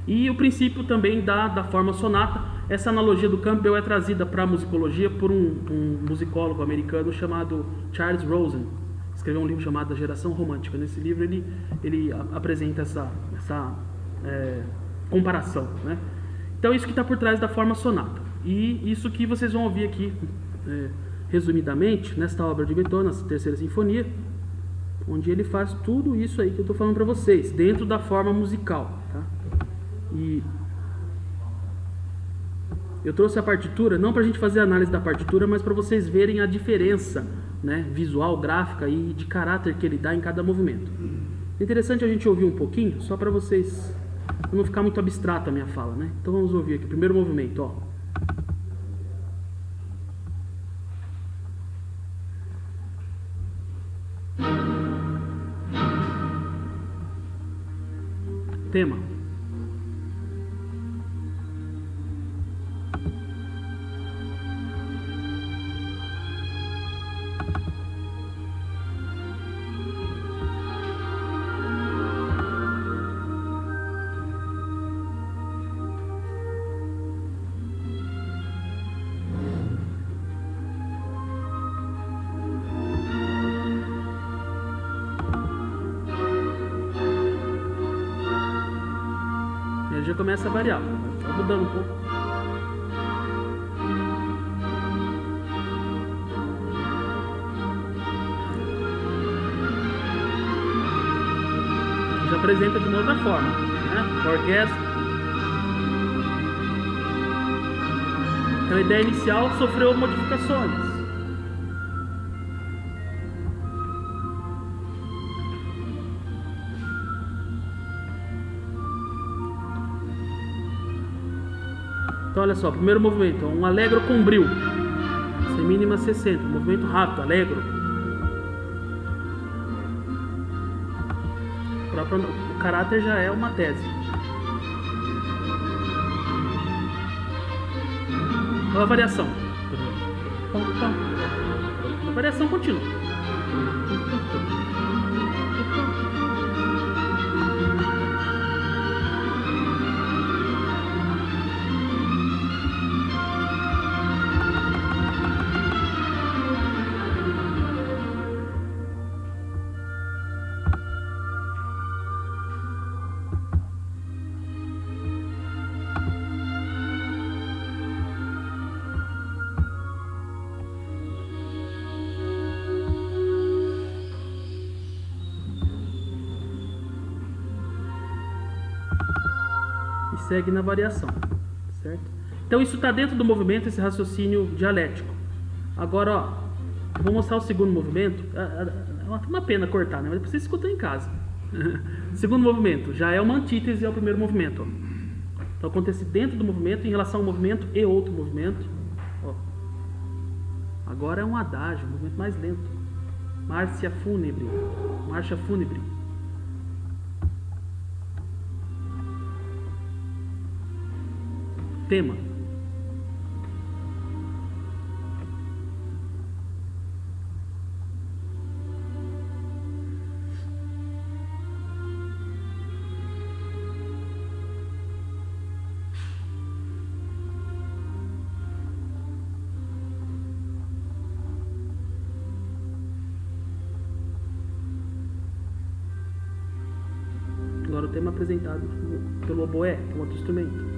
Speaker 2: e o princípio também da forma sonata. Essa analogia do Campbell é trazida para a musicologia por um musicólogo americano chamado Charles Rosen. Escreveu um livro chamado A Geração Romântica. Nesse livro ele apresenta essa comparação, né? Então isso que está por trás da forma sonata. E isso que vocês vão ouvir aqui, resumidamente, nesta obra de Beethoven, na Terceira Sinfonia, onde ele faz tudo isso aí que eu estou falando para vocês, dentro da forma musical, tá? E eu trouxe a partitura, não para a gente fazer a análise da partitura, mas para vocês verem a diferença, né, visual, gráfica e de caráter que ele dá em cada movimento. É interessante a gente ouvir um pouquinho, só para vocês não ficar muito abstrata a minha fala, né? Então vamos ouvir aqui, primeiro movimento, ó. Tema. Já começa a variar, tá mudando um pouco. Já apresenta de uma outra forma, né? A orquestra. Então a ideia inicial sofreu modificações. Então olha só, primeiro movimento, um allegro com bril, semínima 60, movimento rápido, allegro. O caráter já é uma tese. Olha a variação. A variação contínua. Segue na variação, certo? Então isso está dentro do movimento, esse raciocínio dialético. Agora, ó, eu vou mostrar o segundo movimento. É uma pena cortar, né? Mas depois vocês escutam em casa. Segundo movimento já é uma antítese ao primeiro movimento. Ó. Então acontece dentro do movimento em relação ao movimento e outro movimento. Ó. Agora é um adágio, um movimento mais lento. Marcha fúnebre. Marcha fúnebre. Tema. Agora o tema apresentado pelo oboé, que é um outro instrumento.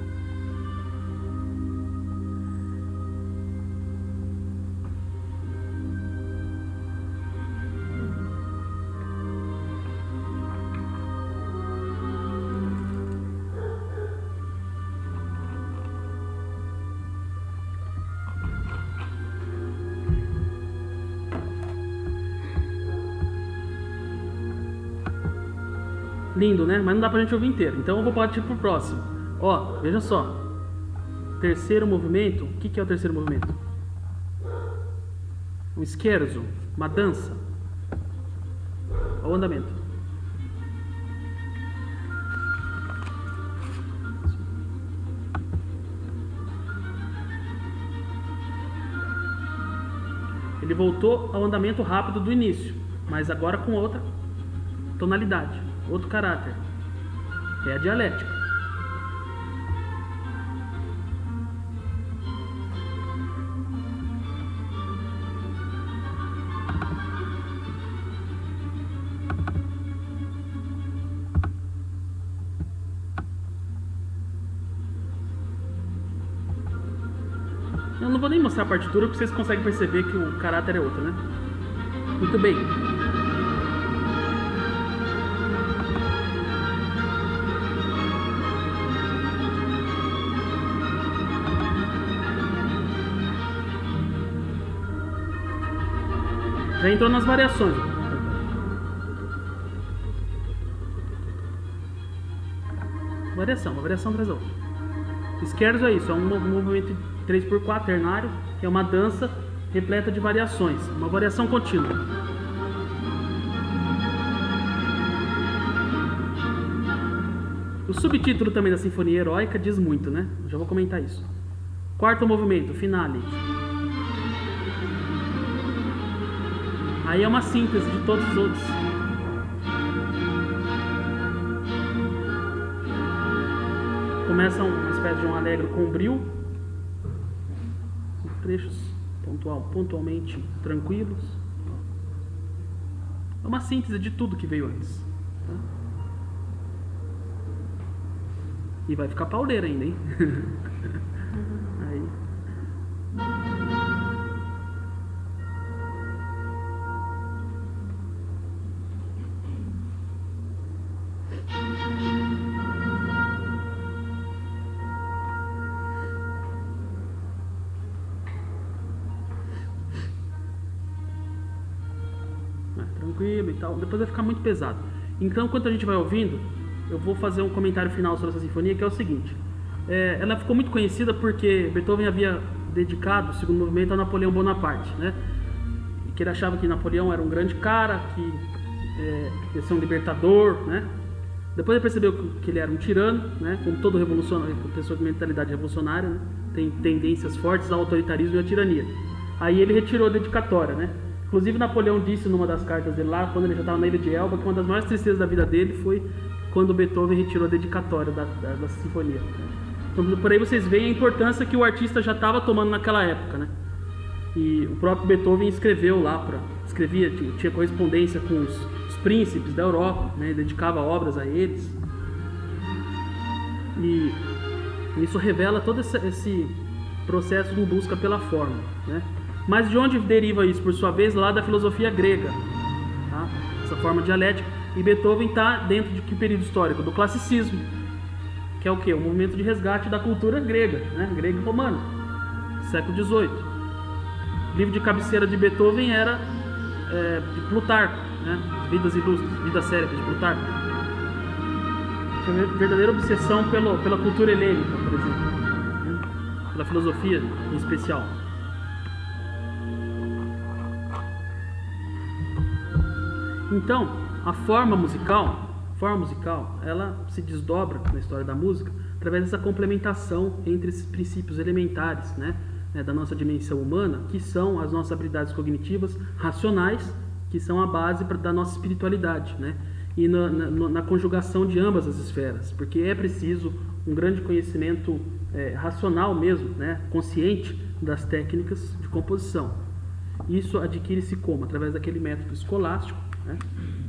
Speaker 2: Lindo, né? Mas não dá pra gente ouvir inteiro. Então eu vou partir pro próximo. Ó, veja só. Terceiro movimento. O que é o terceiro movimento? Um scherzo, uma dança. Olha o andamento. Ele voltou ao andamento rápido do início, mas agora com outra tonalidade, outro caráter. É a dialética. Eu não vou nem mostrar a partitura porque vocês conseguem perceber que o caráter é outro, né? Muito bem. Já entrou nas variações. Uma variação atrás da outra. Scherzo é isso, é um movimento 3x4 ternário, que é uma dança repleta de variações, uma variação contínua. O subtítulo também da Sinfonia Heróica diz muito, né? Eu já vou comentar isso. Quarto movimento, finale. Aí é uma síntese de todos os outros. Começa uma espécie de um allegro com brio, trechos pontualmente tranquilos. É uma síntese de tudo que veio antes. Tá? E vai ficar pauleira ainda, hein? Aí. Tranquilo e tal, depois vai ficar muito pesado. Então, enquanto a gente vai ouvindo, eu vou fazer um comentário final sobre essa sinfonia, que é o seguinte. Ela ficou muito conhecida porque Beethoven havia dedicado o segundo movimento a Napoleão Bonaparte, né? E que ele achava que Napoleão era um grande cara, que ia ser um libertador, né? Depois ele percebeu que ele era um tirano, né? Como todo revolucionário, pessoa com mentalidade revolucionária, né? Tem tendências fortes ao autoritarismo e à tirania. Aí ele retirou a dedicatória, né? Inclusive Napoleão disse numa das cartas dele lá, quando ele já estava na ilha de Elba, que uma das maiores tristezas da vida dele foi quando Beethoven retirou a dedicatória da sinfonia. Então, por aí vocês veem a importância que o artista já estava tomando naquela época, né? E o próprio Beethoven escreveu lá, tinha correspondência com os príncipes da Europa, né? Dedicava obras a eles. E isso revela todo esse processo de busca pela forma, né? Mas de onde deriva isso, por sua vez? Lá da filosofia grega, tá? Essa forma dialética. E Beethoven está dentro de que período histórico? Do classicismo, que é o quê? O movimento de resgate da cultura grega, né? Grega e romana, século XVIII. O livro de cabeceira de Beethoven era de Plutarco, né? Vidas Ilustres, Vidas Célebres de Plutarco. Tinha uma verdadeira obsessão pela cultura helênica, por exemplo, né? Pela filosofia em especial. Então, a forma musical, ela se desdobra na história da música através dessa complementação entre esses princípios elementares, né, da nossa dimensão humana, que são as nossas habilidades cognitivas racionais, que são a base da nossa espiritualidade, né, e na conjugação de ambas as esferas, porque é preciso um grande conhecimento racional mesmo, né, consciente das técnicas de composição. Isso adquire-se como? Através daquele método escolástico, né,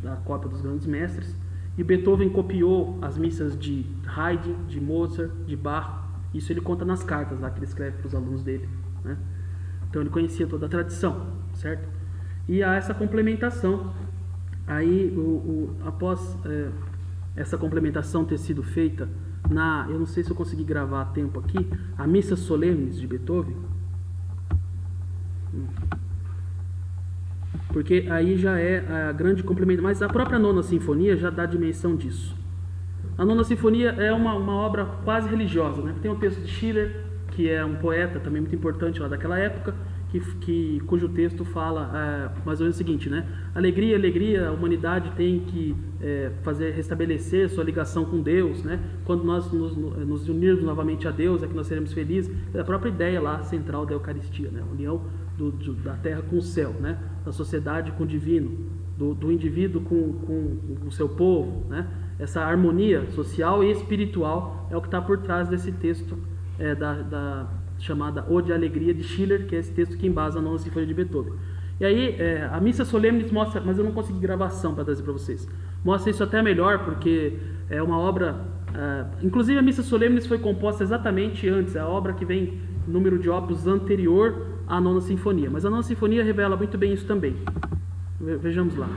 Speaker 2: da cópia dos grandes mestres. E Beethoven copiou as missas de Haydn, de Mozart, de Bach. Isso ele conta nas cartas lá que ele escreve para os alunos dele, né? Então ele conhecia toda a tradição, certo? E há essa complementação. Aí, após essa complementação ter sido feita eu não sei se eu consegui gravar a tempo aqui, a Missa Solenes de Beethoven, porque aí já é a grande complementação, mas a própria Nona Sinfonia já dá dimensão disso. A Nona Sinfonia é uma obra quase religiosa, né? Tem um texto de Schiller, que é um poeta também muito importante lá daquela época, cujo texto fala mais ou menos o seguinte, né? Alegria, alegria, a humanidade tem que restabelecer sua ligação com Deus, né? Quando nós nos unirmos novamente a Deus, é que nós seremos felizes. É a própria ideia lá central da Eucaristia, né? A união da terra com o céu, né? Da sociedade com o divino, do indivíduo com o seu povo, né? Essa harmonia social e espiritual é o que está por trás desse texto da chamada Ode à Alegria de Schiller, que é esse texto que embasa a Nona Sinfonia de Beethoven. E aí a Missa Solemnis mostra, mas eu não consegui gravação para trazer para vocês, mostra isso até melhor, porque é uma obra, inclusive a Missa Solemnis foi composta exatamente antes, é a obra que vem número de opus anterior à Nona Sinfonia, mas a Nona Sinfonia revela muito bem isso também. Vejamos lá.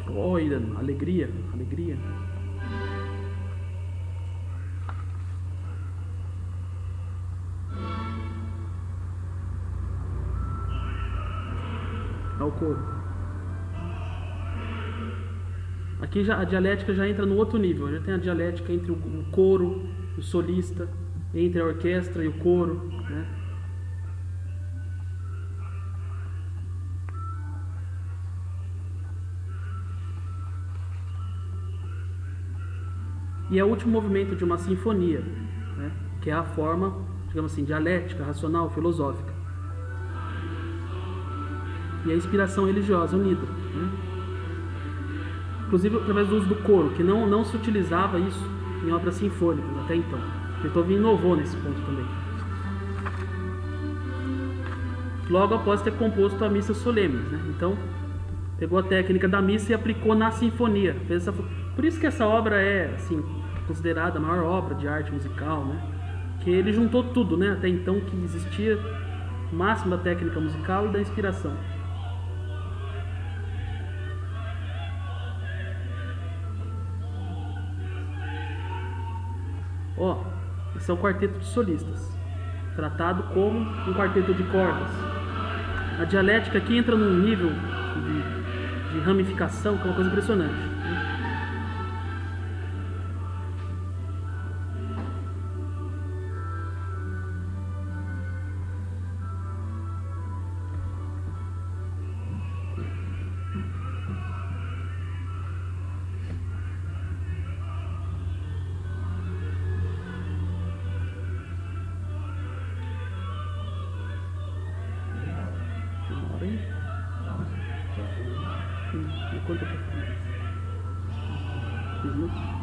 Speaker 2: Freuden, alegria, alegria. Ao coro. Aqui a dialética já entra no outro nível, já tem a dialética entre o coro, o solista, entre a orquestra e o coro, né? E é o último movimento de uma sinfonia, né? Que é a forma, digamos assim, dialética, racional, filosófica. E a inspiração religiosa unida, né? Inclusive através do uso do coro, que não se utilizava isso em obras sinfônicas até então. Beethoven inovou nesse ponto também. Logo após ter composto a Missa Solemnis, né? Então, pegou a técnica da missa e aplicou na sinfonia. Por isso que essa obra é, assim, considerada a maior obra de arte musical, né? Que ele juntou tudo, né? Até então que existia o máximo da técnica musical e da inspiração. Esse é o quarteto de solistas, tratado como um quarteto de cordas. A dialética aqui entra num nível de ramificação que é uma coisa impressionante, né? Quanto tempo? 15 minutos?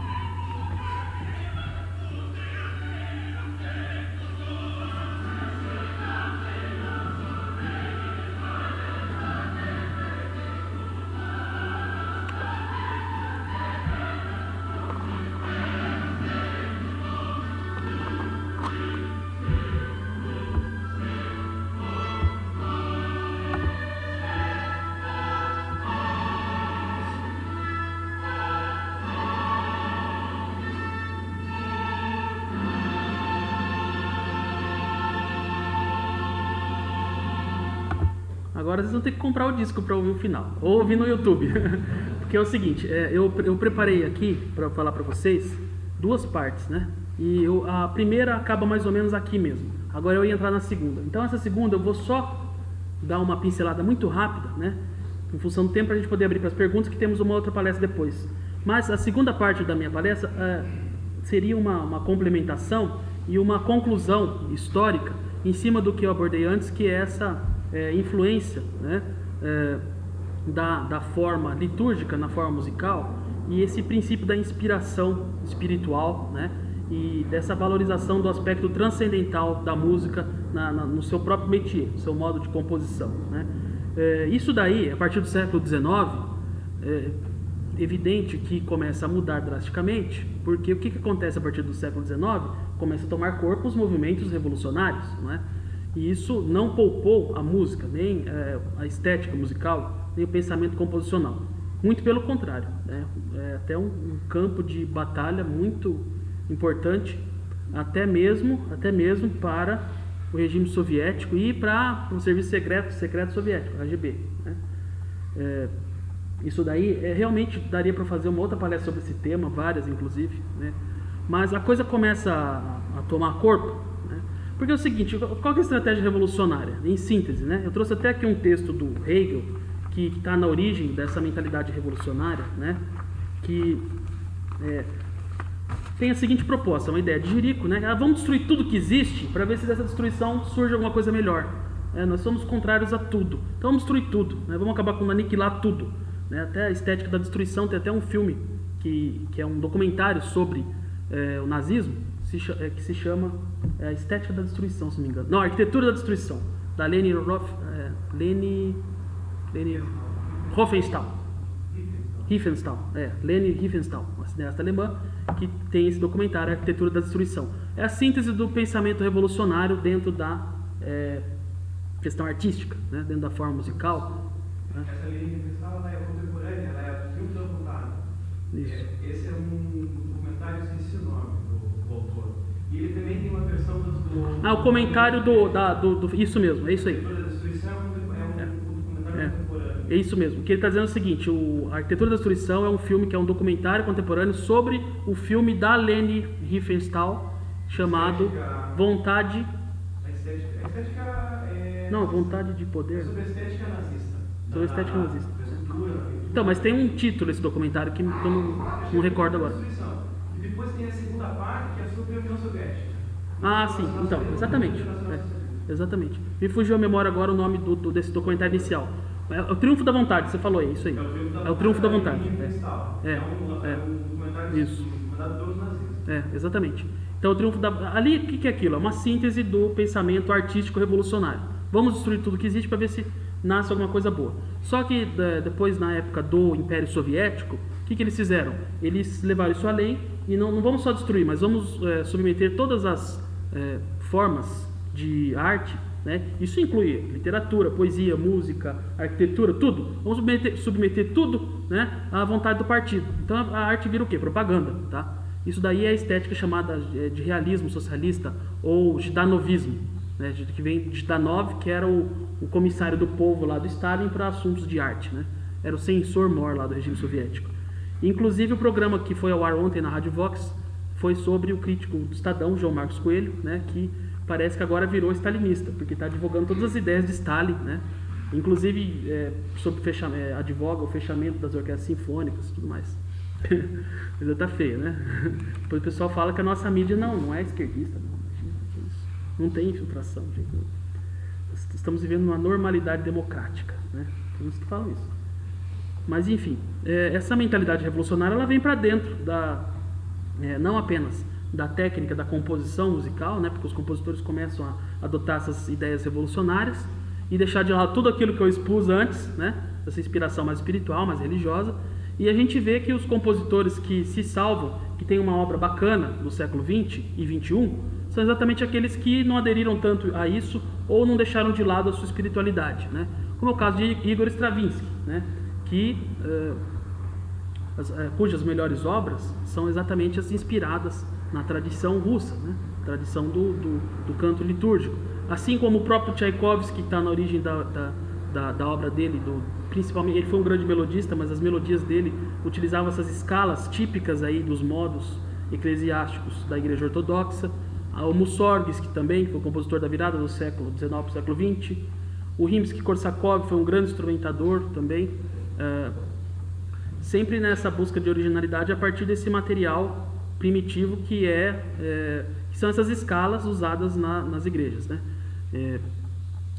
Speaker 2: Agora vocês vão ter que comprar o disco para ouvir o final, ou ouvir no YouTube. Porque é o seguinte, eu preparei aqui para falar para vocês duas partes, né? E a primeira acaba mais ou menos aqui mesmo. Agora eu ia entrar na segunda. Então essa segunda eu vou só dar uma pincelada muito rápida, né? Em função do tempo para a gente poder abrir para as perguntas, que temos uma outra palestra depois. Mas a segunda parte da minha palestra seria uma complementação e uma conclusão histórica em cima do que eu abordei antes, que é essa influência, né, da forma litúrgica na forma musical e esse princípio da inspiração espiritual, né, e dessa valorização do aspecto transcendental da música no seu próprio métier, no seu modo de composição, né. Isso daí, a partir do século XIX, é evidente que começa a mudar drasticamente, porque o que acontece a partir do século XIX? Começa a tomar corpo os movimentos revolucionários, não é? E isso não poupou a música, nem a estética musical, nem o pensamento composicional. Muito pelo contrário, né? É até um campo de batalha muito importante, até mesmo para o regime soviético e para o serviço secreto soviético, KGB, né? Isso daí realmente daria para fazer uma outra palestra sobre esse tema, várias inclusive, né? Mas a coisa começa a tomar corpo, né? Porque é o seguinte, qual que é a estratégia revolucionária? Em síntese, né? Eu trouxe até aqui um texto do Hegel, que está na origem dessa mentalidade revolucionária, né? Que tem a seguinte proposta, uma ideia de Jerico, né? Vamos destruir tudo que existe para ver se dessa destruição surge alguma coisa melhor. Nós somos contrários a tudo, então vamos destruir tudo, né? Vamos acabar com aniquilar tudo, né? Até a estética da destruição, tem até um filme que é um documentário sobre o nazismo, que se chama A Estética da Destruição, se não me engano. Não, A Arquitetura da Destruição, da Leni Leni Riefenstahl, uma cineasta alemã, que tem esse documentário, A Arquitetura da Destruição. É a síntese do pensamento revolucionário dentro da questão artística, né? Dentro da forma musical.
Speaker 3: Essa Leni Riefenstahl é contemporânea, ela é do filme da Vontade. Esse é um documentário, esqueci o nome do autor. E ele também tem uma versão do...
Speaker 2: o comentário do isso mesmo, é isso aí.
Speaker 3: A Arquitetura da Destruição é um documentário contemporâneo.
Speaker 2: É isso mesmo. O que ele está dizendo é o seguinte, A Arquitetura da Destruição é um filme que é um documentário contemporâneo sobre o filme da Leni Riefenstahl, chamado Vontade...
Speaker 3: A estética
Speaker 2: Não, Vontade de Poder.
Speaker 3: sobre a estética nazista.
Speaker 2: Sobre a estética nazista.
Speaker 3: Estrutura,
Speaker 2: Então, mas tem um título esse documentário que eu não recordo agora.
Speaker 3: E depois tem a segunda parte, que é sobre a União Soviética.
Speaker 2: Sim, então, exatamente. Exatamente. Me fugiu a memória agora o nome desse documentário inicial. É o Triunfo da Vontade, você falou aí, isso aí. É o Triunfo da Vontade.
Speaker 3: É um documentário
Speaker 2: Isso.
Speaker 3: mandado pelos nazistas.
Speaker 2: Exatamente. Então, o Triunfo da... Ali, o que é aquilo? É uma síntese do pensamento artístico revolucionário. Vamos destruir tudo que existe para ver se nasce alguma coisa boa. Só que depois, na época do Império Soviético, o que eles fizeram? Eles levaram isso além e não vamos só destruir, mas vamos submeter todas as formas de arte, né? Isso inclui literatura, poesia, música, arquitetura, tudo. Vamos submeter tudo, né, à vontade do partido. Então a arte vira o quê? Propaganda, tá? Isso daí é a estética chamada de realismo socialista ou Zhdanovismo, né? Que vem de Zhdanov, que era o comissário do povo lá do Stalin para assuntos de arte, né? Era o censor-mor lá do regime soviético. Inclusive o programa que foi ao ar ontem na Rádio Vox foi sobre o crítico do Estadão, João Marcos Coelho, né, que parece que agora virou stalinista, porque está advogando todas as ideias de Stalin, né? Inclusive sobre advoga o fechamento das orquestras sinfônicas e tudo mais. Coisa tá feia, né? Depois o pessoal fala que a nossa mídia não é esquerdista, não tem infiltração, gente. Estamos vivendo uma normalidade democrática, né? Tem uns que falam isso. Mas enfim, essa mentalidade revolucionária ela vem para dentro não apenas da técnica da composição musical, né? Porque os compositores começam a adotar essas ideias revolucionárias e deixar de lado tudo aquilo que eu expus antes, né? Essa inspiração mais espiritual, mais religiosa. E a gente vê que os compositores que se salvam, que têm uma obra bacana do século XX e XXI, são exatamente aqueles que não aderiram tanto a isso ou não deixaram de lado a sua espiritualidade, né? Como é o caso de Igor Stravinsky, né? Cujas melhores obras são exatamente as inspiradas na tradição russa, né? Tradição do canto litúrgico. Assim como o próprio Tchaikovsky, que está na origem da obra dele, principalmente, ele foi um grande melodista, mas as melodias dele utilizavam essas escalas típicas aí dos modos eclesiásticos da Igreja Ortodoxa. O Mussorgsky também, que foi o compositor da virada do século XIX para o século XX. O Rimsky-Korsakov foi um grande instrumentador também. Sempre nessa busca de originalidade a partir desse material primitivo que são essas escalas usadas nas igrejas, né?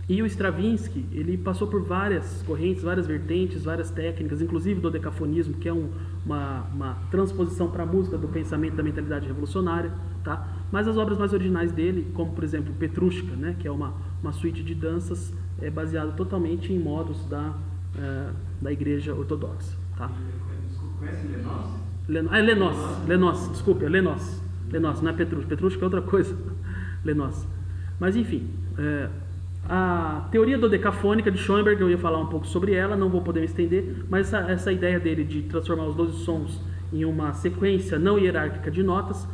Speaker 2: E o Stravinsky, ele passou por várias correntes, várias vertentes, várias técnicas, inclusive do decafonismo, que é uma transposição para a música do pensamento da mentalidade revolucionária, tá? Mas as obras mais originais dele, como por exemplo Petrushka, né, que é uma suíte de danças baseada totalmente em modos da Igreja Ortodoxa, tá?
Speaker 3: Conhece
Speaker 2: Lenos, não é Petrushka é outra coisa, Lenos. Mas enfim, A teoria dodecafônica de Schoenberg, eu ia falar um pouco sobre ela, não vou poder me estender, mas essa ideia dele de transformar os 12 sons em uma sequência não hierárquica de notas,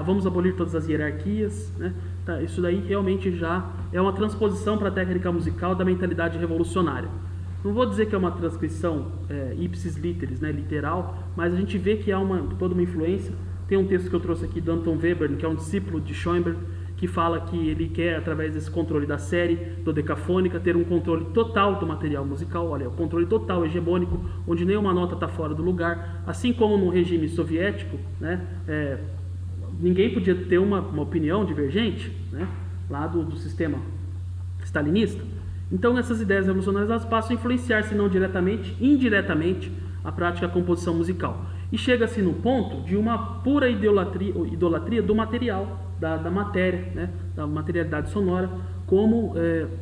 Speaker 2: vamos abolir todas as hierarquias, né? Tá, isso daí realmente já é uma transposição para a técnica musical da mentalidade revolucionária. Não vou dizer que é uma transcrição ipsis literis, né, literal, mas a gente vê que há toda uma influência. Tem um texto que eu trouxe aqui do Anton Webern, que é um discípulo de Schoenberg, que fala que ele quer, através desse controle da série dodecafônica, ter um controle total do material musical, olha, o controle total, hegemônico, onde nenhuma nota está fora do lugar, assim como no regime soviético, né, ninguém podia ter uma opinião divergente, né, lá do sistema stalinista. Então, essas ideias revolucionárias elas passam a influenciar, se não diretamente, indiretamente, a prática da composição musical. E chega-se no ponto de uma pura idolatria do material, da matéria, né, da materialidade sonora, como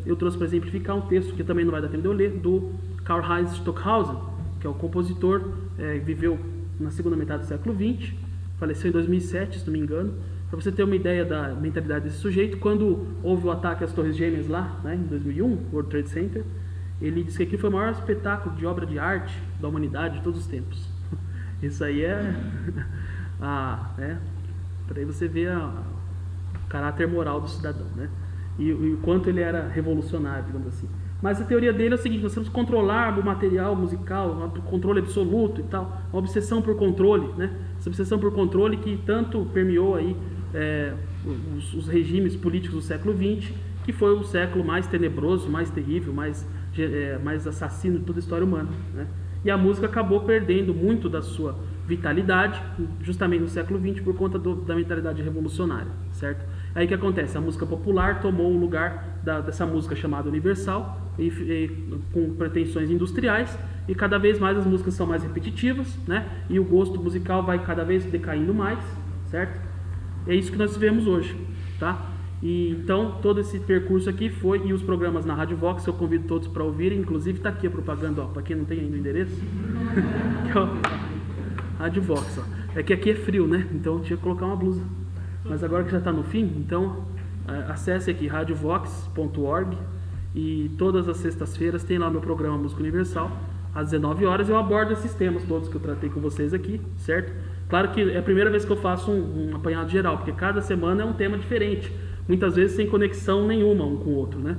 Speaker 2: eu trouxe para exemplificar um texto que também não vai dar tempo de eu ler, do Karl-Heinz Stockhausen, que é o compositor, viveu na segunda metade do século XX, faleceu em 2007, se não me engano. Para você ter uma ideia da mentalidade desse sujeito, quando houve o ataque às Torres Gêmeas lá, né, em 2001, World Trade Center, ele disse que aquilo foi o maior espetáculo de obra de arte da humanidade de todos os tempos. Isso aí para aí você ver o caráter moral do cidadão, né? E o quanto ele era revolucionário, digamos assim. Mas a teoria dele é o seguinte: nós temos que controlar o material musical, um controle absoluto e tal, uma obsessão por controle, né? Essa obsessão por controle que tanto permeou aí os regimes políticos do século XX, que foi o século mais tenebroso, mais terrível, mais assassino de toda a história humana, né? E a música acabou perdendo muito da sua vitalidade, justamente no século XX, por conta da mentalidade revolucionária, certo? Aí o que acontece? A música popular tomou o lugar dessa música chamada universal, com pretensões industriais, e cada vez mais as músicas são mais repetitivas, né? E o gosto musical vai cada vez decaindo mais, certo? É isso que nós vemos hoje, tá? E então todo esse percurso aqui e os programas na Rádio Vox, eu convido todos para ouvirem, inclusive está aqui a propaganda, para quem não tem ainda o endereço, Rádio Vox, ó. É que aqui é frio, né? Então eu tinha que colocar uma blusa, mas agora que já está no fim, então acesse aqui radiovox.org, e todas as sextas-feiras tem lá meu programa Música Universal, às 19 horas eu abordo esses temas todos que eu tratei com vocês aqui, certo? Claro que é a primeira vez que eu faço um apanhado geral, porque cada semana é um tema diferente, muitas vezes sem conexão nenhuma um com o outro, né?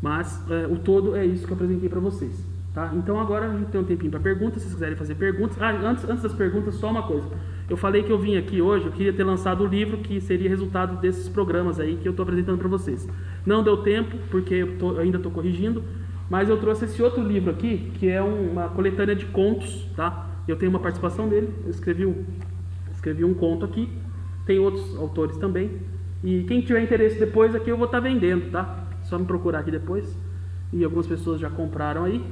Speaker 2: Mas o todo é isso que eu apresentei para vocês, tá? Então agora a gente tem um tempinho para perguntas, se vocês quiserem fazer perguntas. Antes das perguntas, só uma coisa. Eu falei que eu vim aqui hoje, eu queria ter lançado o livro que seria resultado desses programas aí que eu estou apresentando para vocês. Não deu tempo, porque eu ainda estou corrigindo, mas eu trouxe esse outro livro aqui, que é uma coletânea de contos, tá? Eu tenho uma participação dele, eu escrevi um conto aqui, tem outros autores também, e quem tiver interesse depois aqui eu vou estar vendendo, tá? Só me procurar aqui depois, e algumas pessoas já compraram aí,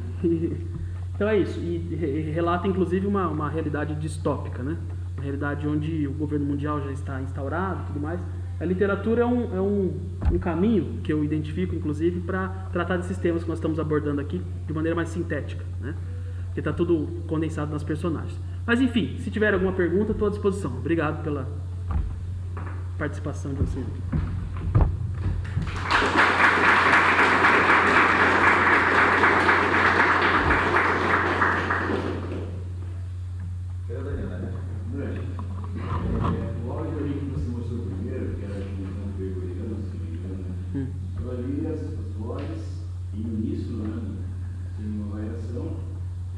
Speaker 2: então é isso, e relata inclusive uma realidade distópica, né? Uma realidade onde o governo mundial já está instaurado e tudo mais. A literatura é um caminho que eu identifico, inclusive, para tratar desses temas que nós estamos abordando aqui de maneira mais sintética, né? Porque está tudo condensado nas personagens. Mas, enfim, se tiver alguma pergunta, estou à disposição. Obrigado pela participação de vocês.
Speaker 4: O áudio ali que você mostrou primeiro, que era de um gregoriano, se não me engano, eu ali as vozes e o início, né, tem uma variação,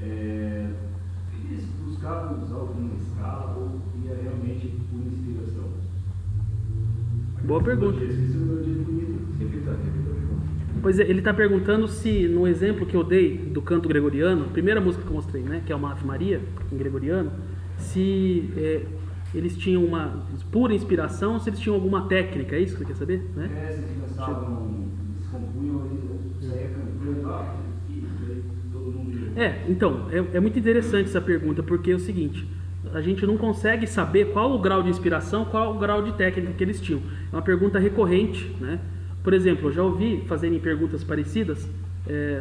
Speaker 4: eles buscavam usar alguma escala ou ia realmente por inspiração?
Speaker 2: Boa pergunta. Pois é, ele está perguntando se no exemplo que eu dei do canto gregoriano, a primeira música que eu mostrei, né, que é uma Ave Maria, em gregoriano, se eles tinham uma pura inspiração ou se eles tinham alguma técnica, é isso que você quer saber? Né?
Speaker 4: Se eles começavam, eles compunham, saia cantando, e todo mundo...
Speaker 2: Então, é muito interessante essa pergunta, porque é o seguinte, a gente não consegue saber qual o grau de inspiração, qual o grau de técnica que eles tinham. É uma pergunta recorrente, né? Por exemplo, eu já ouvi fazerem perguntas parecidas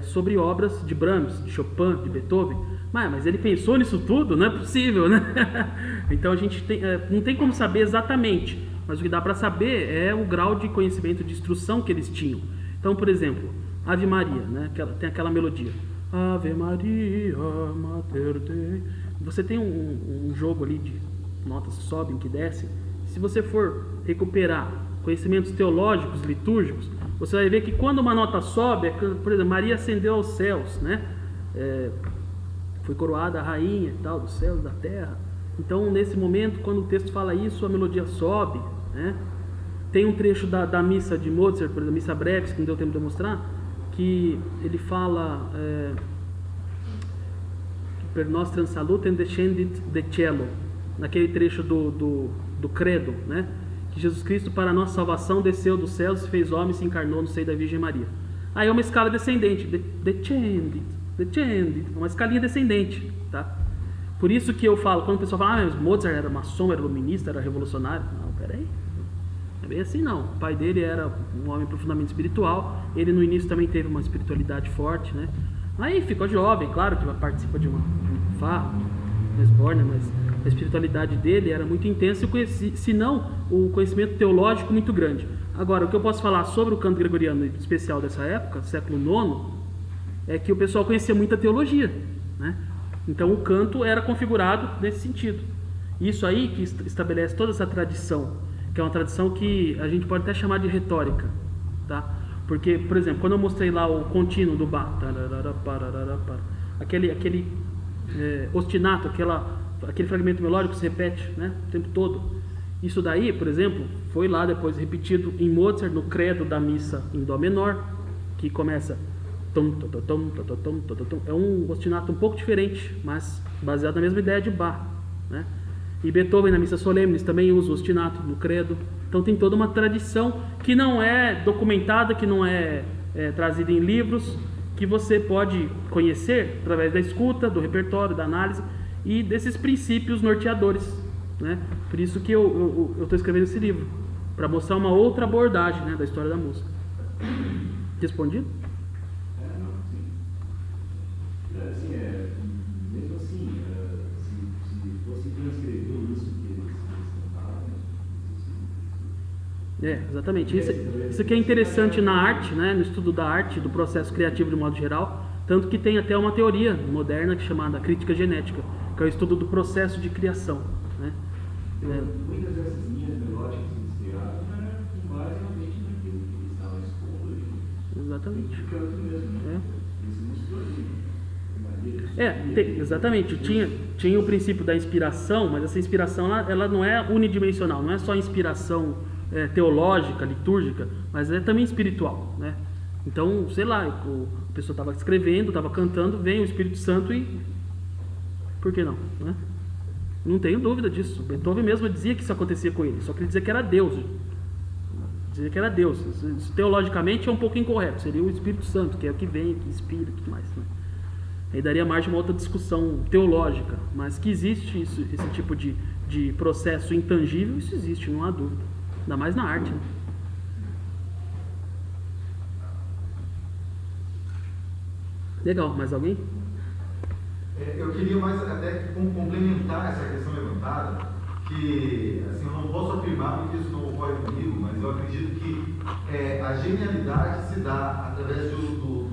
Speaker 2: sobre obras de Brahms, de Chopin, de Beethoven. Mas ele pensou nisso tudo? Não é possível, né? Então a gente não tem como saber exatamente, mas o que dá para saber é o grau de conhecimento, de instrução que eles tinham. Então, por exemplo, Ave Maria, né? Tem aquela melodia. Ave Maria, Mater Dei. Você tem um jogo ali de notas que sobem, que descem. Se você for recuperar conhecimentos teológicos, litúrgicos, você vai ver que quando uma nota sobe, por exemplo, Maria ascendeu aos céus, né? Foi coroada a rainha e tal, dos céus, da terra. Então, nesse momento, quando o texto fala isso, a melodia sobe, né? Tem um trecho da missa de Mozart, por exemplo, missa breves, que não deu tempo de mostrar, que ele fala per nostra salutem descendit de cielo, naquele trecho do credo, né? Que Jesus Cristo, para a nossa salvação, desceu dos céus, se fez homem e se encarnou no seio da Virgem Maria. Aí é uma escala descendente, descendit, uma escalinha descendente, tá? Por isso que eu falo, quando o pessoal fala, mas Mozart era maçom, era iluminista, era revolucionário. Não, peraí. Não é bem assim não. O pai dele era um homem profundamente espiritual. Ele no início também teve uma espiritualidade forte, né? Aí ficou jovem, claro que participa de uma farra, mas a espiritualidade dele era muito intensa, se não o conhecimento teológico muito grande. Agora, o que eu posso falar sobre o canto gregoriano especial dessa época, século IX, é que o pessoal conhecia muita teologia, né? Então o canto era configurado nesse sentido. Isso aí que estabelece toda essa tradição, que é uma tradição que a gente pode até chamar de retórica, tá? Porque, por exemplo, quando eu mostrei lá o contínuo do Bach, aquele ostinato, aquele fragmento melódico que se repete, né, o tempo todo. Isso daí, por exemplo, foi lá depois repetido em Mozart, no credo da missa em Dó menor, que começa é um ostinato um pouco diferente, mas baseado na mesma ideia de Bach, né? E Beethoven na missa solemnis também usa o ostinato no credo. Então tem toda uma tradição que não é documentada, que não é trazida em livros, que você pode conhecer através da escuta, do repertório, da análise e desses princípios norteadores, né? Por isso que eu estou escrevendo esse livro, para mostrar uma outra abordagem, né, da história da música. Respondido?
Speaker 4: Mesmo assim, se fosse transcrever isso que eles cantavam,
Speaker 2: exatamente. Isso que é interessante na arte, né, no estudo da arte, do processo criativo de modo geral, tanto que tem até uma teoria moderna chamada crítica genética, que é o estudo do processo de criação, né?
Speaker 4: Muitas dessas linhas melódicas que eles criaram eram com base realmente naquilo que eles estavam expondo.
Speaker 2: Exatamente.
Speaker 4: O canto mesmo, né? Isso mostrou
Speaker 2: exatamente. Tinha o princípio da inspiração, mas essa inspiração ela não é unidimensional, não é só inspiração teológica, litúrgica, mas é também espiritual, né? Então, sei lá, a pessoa estava escrevendo, estava cantando, vem o Espírito Santo e... Por que não, né? Não tenho dúvida disso. Beethoven mesmo dizia que isso acontecia com ele, só que ele dizia que era Deus. Dizia que era Deus. Isso, teologicamente é um pouco incorreto, seria o Espírito Santo, que é o que vem, que inspira e tudo mais, né? Aí daria margem a uma outra discussão teológica, mas que existe esse tipo de processo intangível, isso existe, não há dúvida. Ainda mais na arte, né? Legal, mais alguém?
Speaker 5: Eu queria mais até complementar essa questão levantada, que assim, eu não posso afirmar porque isso não ocorre comigo, mas eu acredito que a genialidade se dá através do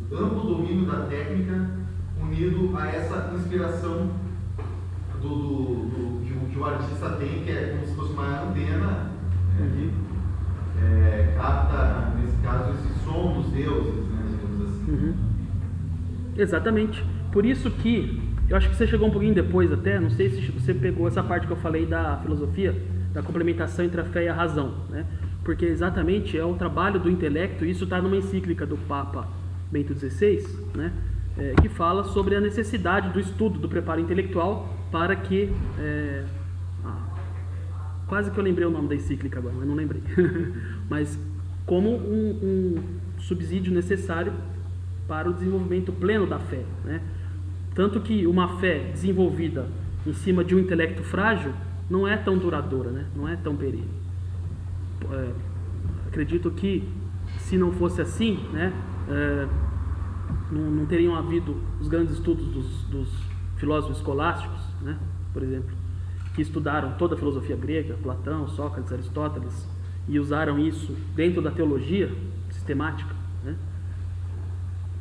Speaker 5: amplo domínio da técnica unido a essa inspiração que o artista tem, que é como se fosse uma antena, né, que capta, nesse caso, esse som dos deuses, né, digamos assim.
Speaker 2: Uhum. Exatamente. Por isso que, eu acho que você chegou um pouquinho depois até, não sei se você pegou essa parte que eu falei da filosofia, da complementação entre a fé e a razão, né? Porque exatamente é o trabalho do intelecto, e isso está numa encíclica do Papa Bento XVI, né? Que fala sobre a necessidade do estudo, do preparo intelectual para que... quase que eu lembrei o nome da encíclica agora, mas não lembrei. Mas como um subsídio necessário para o desenvolvimento pleno da fé, né? Tanto que uma fé desenvolvida em cima de um intelecto frágil não é tão duradoura, né? Não é tão perene. Acredito que se não fosse assim, né, não teriam havido os grandes estudos dos filósofos escolásticos, né, por exemplo, que estudaram toda a filosofia grega, Platão, Sócrates, Aristóteles, e usaram isso dentro da teologia, sistemática, né?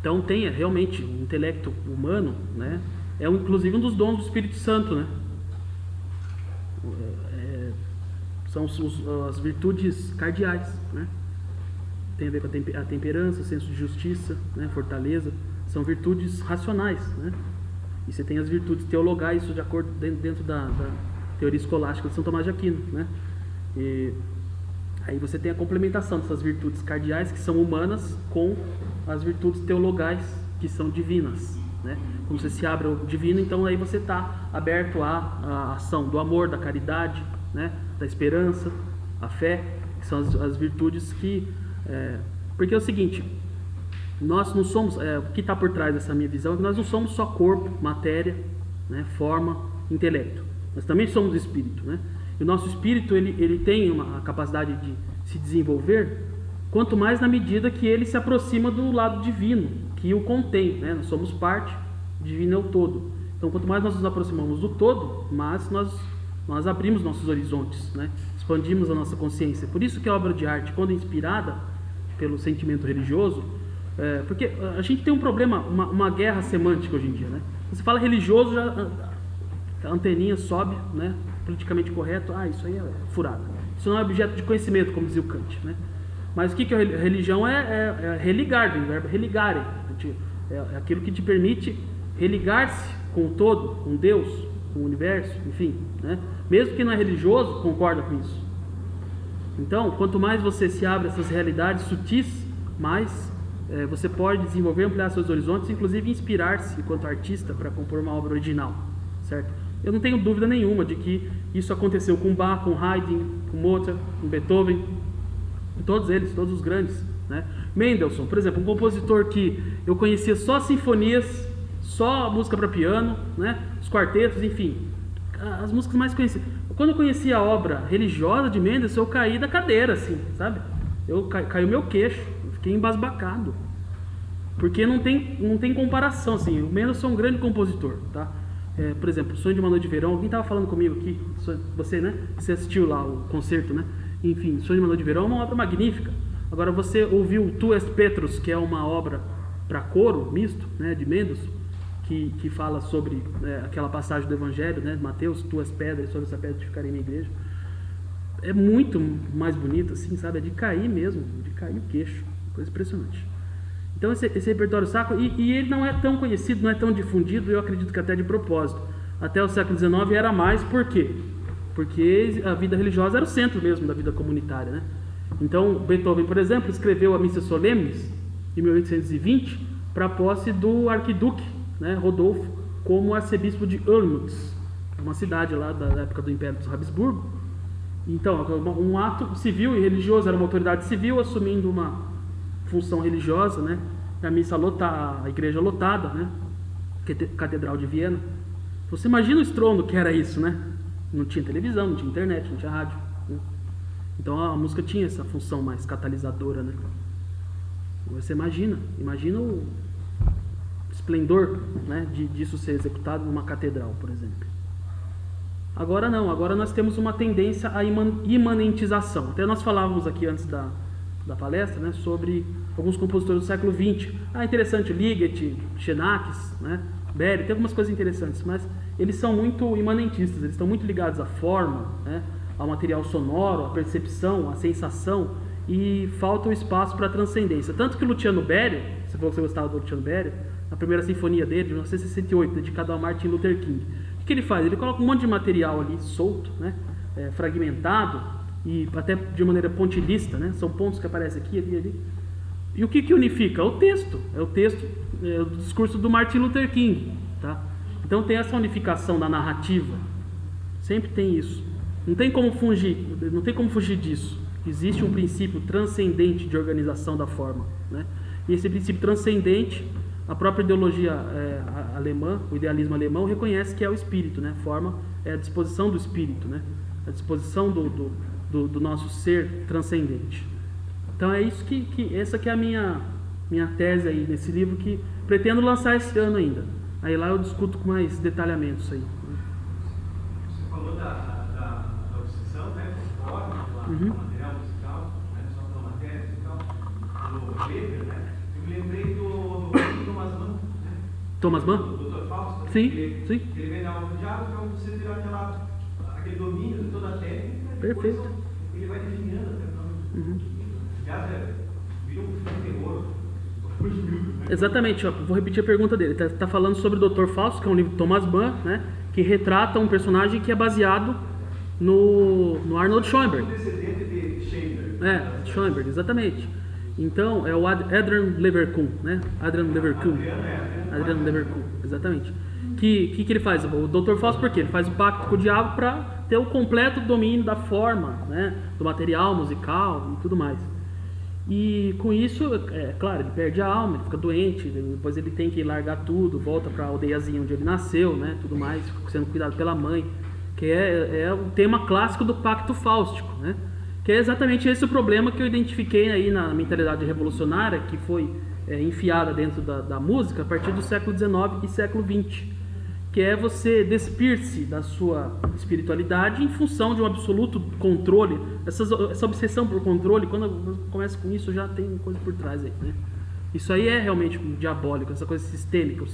Speaker 2: Então tem realmente o intelecto humano, né? É inclusive um dos dons do Espírito Santo, né? São as virtudes cardeais, né? Tem a ver com a temperança, senso de justiça, né? Fortaleza. São virtudes racionais, né? E você tem as virtudes teologais, isso de acordo dentro da teoria escolástica de São Tomás de Aquino, né? E aí você tem a complementação dessas virtudes cardeais, que são humanas, com as virtudes teologais, que são divinas, né? Quando você se abre ao divino, então aí você está aberto à ação do amor, da caridade, né? Da esperança, a fé, que são as virtudes que... porque é o seguinte, nós não somos... o que está por trás dessa minha visão é que nós não somos só corpo, matéria, né? Forma, intelecto. Nós também somos espírito, né? E o nosso espírito, ele tem uma capacidade de se desenvolver, quanto mais na medida que ele se aproxima do lado divino, que o contém, né? Nós somos parte, o divino é o todo. Então, quanto mais nós nos aproximamos do todo, mais nós abrimos nossos horizontes, né? Expandimos a nossa consciência. Por isso que a obra de arte, quando inspirada pelo sentimento religioso, porque a gente tem um problema, uma guerra semântica hoje em dia, né? Você fala religioso, já a anteninha sobe, né? Politicamente correto, isso aí é furada. Isso não é objeto de conhecimento, como dizia o Kant, né? Mas o que é religião? É religar, do verbo religare. É aquilo que te permite religar-se com o todo, com Deus, com o universo, enfim, né? Mesmo que não é religioso, concorda com isso. Então, quanto mais você se abre a essas realidades sutis, mais você pode desenvolver, ampliar seus horizontes, inclusive inspirar-se enquanto artista para compor uma obra original, certo? Eu não tenho dúvida nenhuma de que isso aconteceu com Bach, com Haydn, com Mozart, com Beethoven, com todos eles, todos os grandes, né? Mendelssohn, por exemplo, um compositor que eu conhecia só sinfonias, só música para piano, né? Os quartetos, enfim, as músicas mais conhecidas. Quando eu conheci a obra religiosa de Mendelssohn, eu caí da cadeira, assim, sabe? Caiu meu queixo, eu fiquei embasbacado, porque não tem comparação, assim. O Mendelssohn é um grande compositor, tá? Por exemplo, Sonho de uma Noite de Verão, alguém estava falando comigo aqui, você, né? Você assistiu lá o concerto, né? Enfim, Sonho de uma Noite de Verão é uma obra magnífica. Agora, você ouviu Tu és Petrus, que é uma obra para coro misto, né? De Mendelssohn, que fala sobre aquela passagem do Evangelho, né? Mateus, Tu és pedra, e sobre essa pedra edificarei minha igreja. É muito mais bonito, assim, sabe? É de cair mesmo, de cair o queixo, coisa impressionante. Então esse repertório sacro, e ele não é tão conhecido, não é tão difundido, eu acredito que até de propósito. Até o século XIX era mais, por quê? Porque a vida religiosa era o centro mesmo da vida comunitária, né? Então Beethoven, por exemplo, escreveu a Missa Solemnis, em 1820, para a posse do arquiduque, né, Rodolfo, como arcebispo de Olmütz, uma cidade lá da época do Império dos Habsburgo. Então, um ato civil e religioso, era uma autoridade civil assumindo uma função religiosa, né? A missa lotada, a igreja lotada, né? Catedral de Viena. Você imagina o estrondo que era isso, né? Não tinha televisão, não tinha internet, não tinha rádio, né? Então a música tinha essa função mais catalisadora, né? Você imagina o esplendor, né? Disso ser executado numa catedral, por exemplo. Agora não, agora nós temos uma tendência à imanentização. Até nós falávamos aqui antes da palestra, né, sobre alguns compositores do século XX. Interessante, Ligeti, Xenakis, né, Berio, tem algumas coisas interessantes, mas eles são muito imanentistas, eles estão muito ligados à forma, né, ao material sonoro, à percepção, à sensação, e falta o espaço para a transcendência. Tanto que o Luciano Berio, você falou que você gostava do Luciano Berio, na primeira sinfonia dele, de 1968, dedicada a Martin Luther King, o que ele faz? Ele coloca um monte de material ali solto, né, fragmentado, e até de maneira pontilhista, né? São pontos que aparecem aqui, ali. E o que unifica? O texto. É o discurso do Martin Luther King, tá? Então tem essa unificação da narrativa. Sempre tem isso. Não tem como fugir disso. Existe um princípio transcendente de organização da forma, né? E esse princípio transcendente, a própria ideologia alemã, o idealismo alemão, reconhece que é o espírito, né? Forma é a disposição do espírito, né? A disposição do nosso ser transcendente. Então é isso essa que é a minha tese aí nesse livro, que pretendo lançar esse ano ainda. Aí lá eu discuto com mais detalhamentos aí.
Speaker 3: Você falou da obsessão, né, com forma, do material musical, né, só pela matéria e tal. Weber, né? Eu me lembrei do Thomas Mann, né?
Speaker 2: Thomas Mann?
Speaker 3: Do Dr. Fausto.
Speaker 2: Sim,
Speaker 3: Ele
Speaker 2: sim.
Speaker 3: vem da aula do diálogo, então você ter aquele domínio de toda a técnica.
Speaker 2: Perfeito.
Speaker 3: Depois ele vai definindo até aliás, vira um filme de terror.
Speaker 2: Exatamente, ó, vou repetir a pergunta dele. Tá falando sobre o Dr. Fausto, que é um livro de Thomas Mann, né? Que retrata um personagem que é baseado no Arnold Schoenberg.
Speaker 3: Um descendente de Schoenberg.
Speaker 2: Schoenberg, exatamente. Então, é o Adrian Leverkuhn, né? Adrian Leverkuhn, exatamente. Que ele faz? O Dr. Fausto, por quê? Ele faz o pacto com o diabo para ter o completo domínio da forma, né? Do material musical e tudo mais. E com isso, claro, ele perde a alma, ele fica doente, depois ele tem que largar tudo, volta para a aldeiazinha onde ele nasceu, né? Tudo mais, sendo cuidado pela mãe, que é o tema clássico do pacto fáustico, né? Que é exatamente esse o problema que eu identifiquei aí na mentalidade revolucionária, que foi enfiada dentro da música a partir do século XIX e século XX, que é você despir-se da sua espiritualidade em função de um absoluto controle. Essa obsessão por controle, quando começa com isso, já tem coisa por trás aí, né? Isso aí é realmente diabólico, essa coisa sistêmica, o